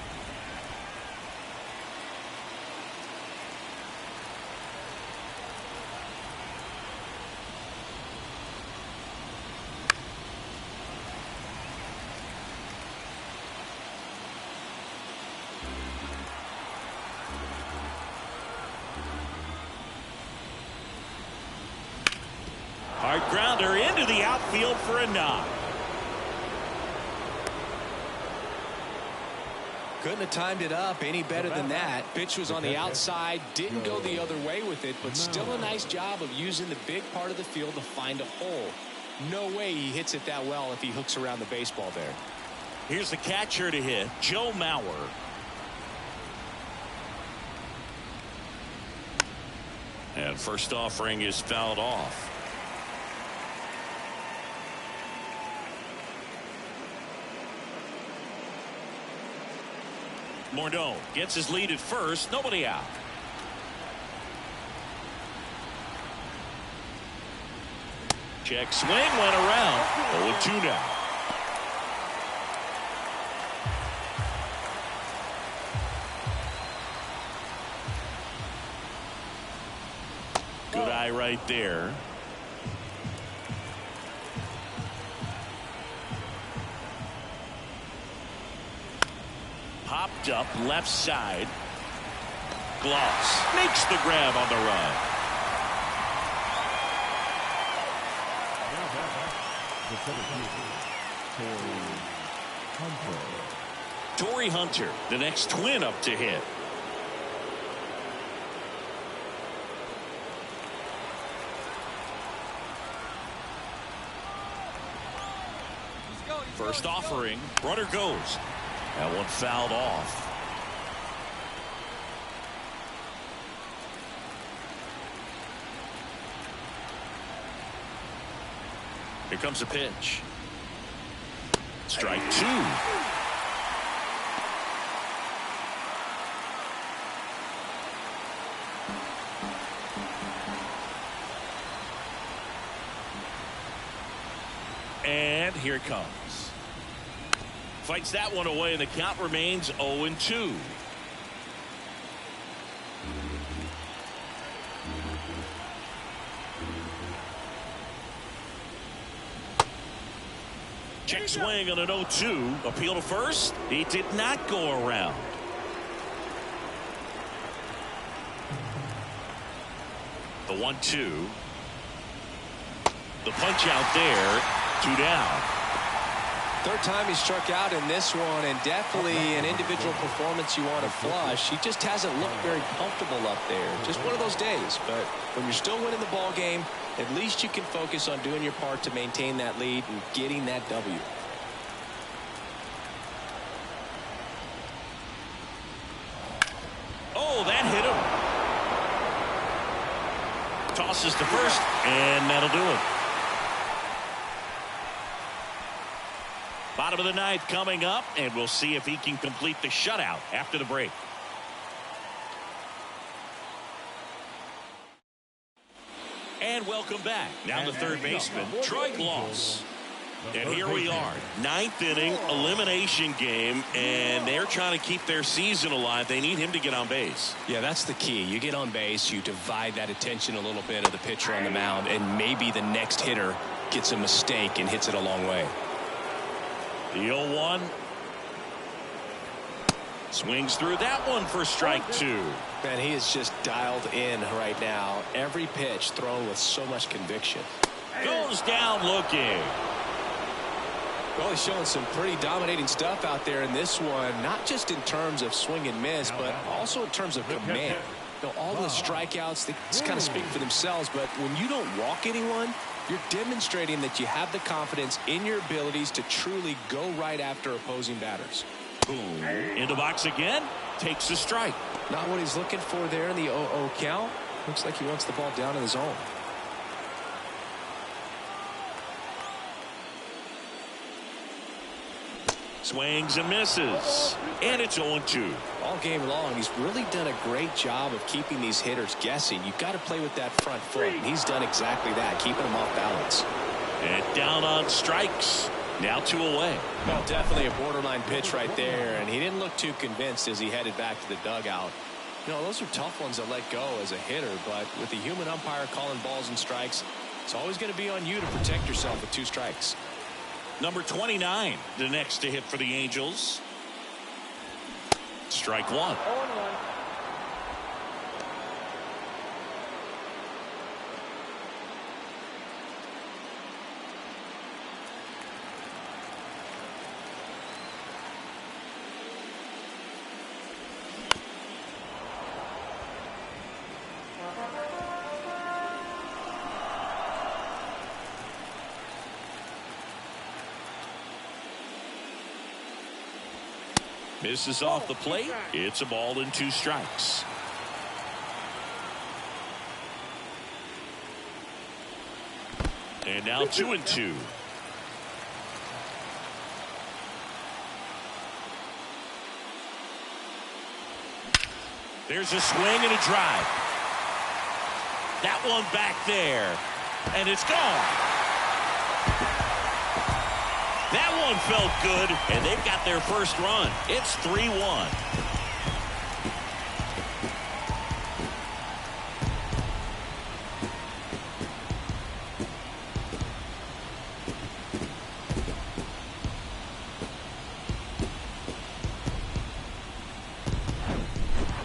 Hard grounder into the outfield for a knock. Couldn't have timed it up any better than that. Pitch was on the outside, didn't go the other way with it, but still a nice job of using the big part of the field to find a hole. No way he hits it that well if he hooks around the baseball there. Here's the catcher to hit, Joe Mauer. And first offering is fouled off. Morneau gets his lead at first. Nobody out. Check swing went around. 0-2 now. Good eye right there. Popped up left side. Gloss makes the grab on the run. Now batting, the center fielder, Torrey Hunter, the next twin up to hit. First offering, runner goes. That one fouled off. Here comes a pitch. Strike 2. here it comes. Fights that one away, and the count remains 0-2. Check swing on an 0-2. Appeal to first. He did not go around. The 1-2. The punch out there. 2 down. Third time he struck out in this one, and definitely an individual performance you want to flush. He just hasn't looked very comfortable up there. Just one of those days. But when you're still winning the ball game, at least you can focus on doing your part to maintain that lead and getting that W. Oh, that hit him. Tosses to first, and that'll do it. Bottom of the ninth coming up, and we'll see if he can complete the shutout after the break. And welcome back. Now the third baseman, Troy Gloss. And here we are, ninth inning elimination game, and they're trying to keep their season alive. They need him to get on base. Yeah, that's the key. You get on base, you divide that attention a little bit of the pitcher on the mound, and maybe the next hitter gets a mistake and hits it a long way. The 0-1. Swings through that one for strike 2. Man, he is just dialed in right now. Every pitch thrown with so much conviction. Goes down looking. Well, he's showing some pretty dominating stuff out there in this one, not just in terms of swing and miss, but also in terms of command. You know, all the strikeouts, they just kind of speak for themselves, but when you don't walk anyone, you're demonstrating that you have the confidence in your abilities to truly go right after opposing batters. Boom. Into box again. Takes a strike. Not what he's looking for there in the 0-0 count. Looks like he wants the ball down in the zone. Swings and misses. And it's 0-2. All game long, he's really done a great job of keeping these hitters guessing. You've got to play with that front foot, and he's done exactly that, keeping them off balance. And down on strikes. Now 2 away. Well, definitely a borderline pitch right there, and he didn't look too convinced as he headed back to the dugout. You know, those are tough ones to let go as a hitter, but with the human umpire calling balls and strikes, it's always going to be on you to protect yourself with 2 strikes. Number 29, the next to hit for the Angels. Strike 1. 0-1. Misses off the plate. It's a ball and 2 strikes. And now 2-2. There's a swing and a drive. That one back there. And it's gone. That one felt good, and they've got their first run. It's 3-1.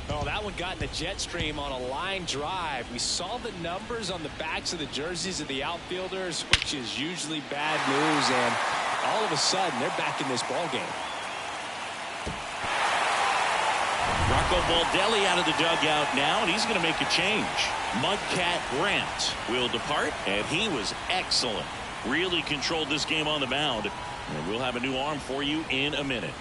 Oh, that one got in the jet stream on a line drive. We saw the numbers on the backs of the jerseys of the outfielders, which is usually bad news, and all of a sudden, they're back in this ball game. Rocco Baldelli out of the dugout now, and he's going to make a change. Mudcat Grant will depart, and he was excellent. Really controlled this game on the mound, and we'll have a new arm for you in a minute.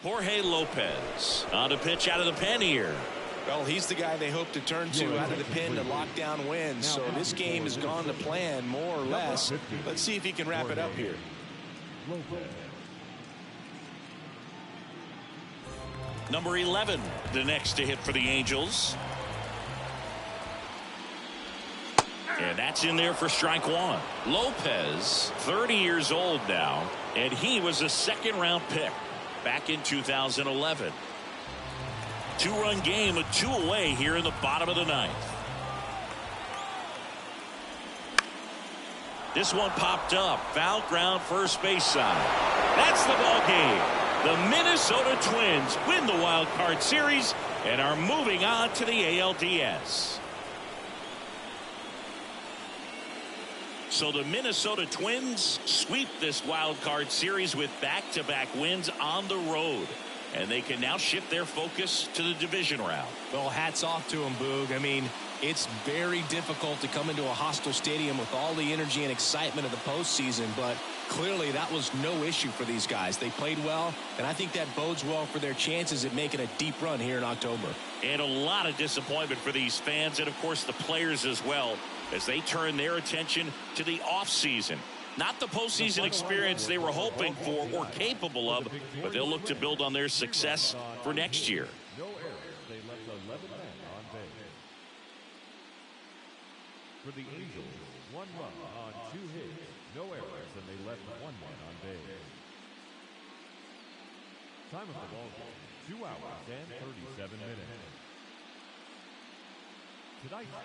Jorge Lopez on a pitch out of the pen here. Well, he's the guy they hope to turn to out of the pen to lock down wins. So this game has gone to plan, more or less. Let's see if he can wrap it up here. Number 11, the next to hit for the Angels. And that's in there for strike one. Lopez, 30 years old now, and he was a second-round pick back in 2011. Two-run game, a 2 away here in the bottom of the ninth. This one popped up. Foul ground, first base side. That's the ball game. The Minnesota Twins win the wild card series and are moving on to the ALDS. So the Minnesota Twins sweep this wild card series with back-to-back wins on the road. And they can now shift their focus to the division round. Well, hats off to him, Boog. I mean, it's very difficult to come into a hostile stadium with all the energy and excitement of the postseason, but clearly that was no issue for these guys. They played well, and I think that bodes well for their chances at making a deep run here in October. And a lot of disappointment for these fans and, of course, the players as well, as they turn their attention to the offseason. Not the postseason experience they were hoping for or capable of, but they'll look to build on their success for next year. No errors. They left 11 men on base. For the Angels, 1 run on 2 hits. No errors, and they left 1 man on base. Time of the ball game, 2 hours and 37 minutes. Tonight's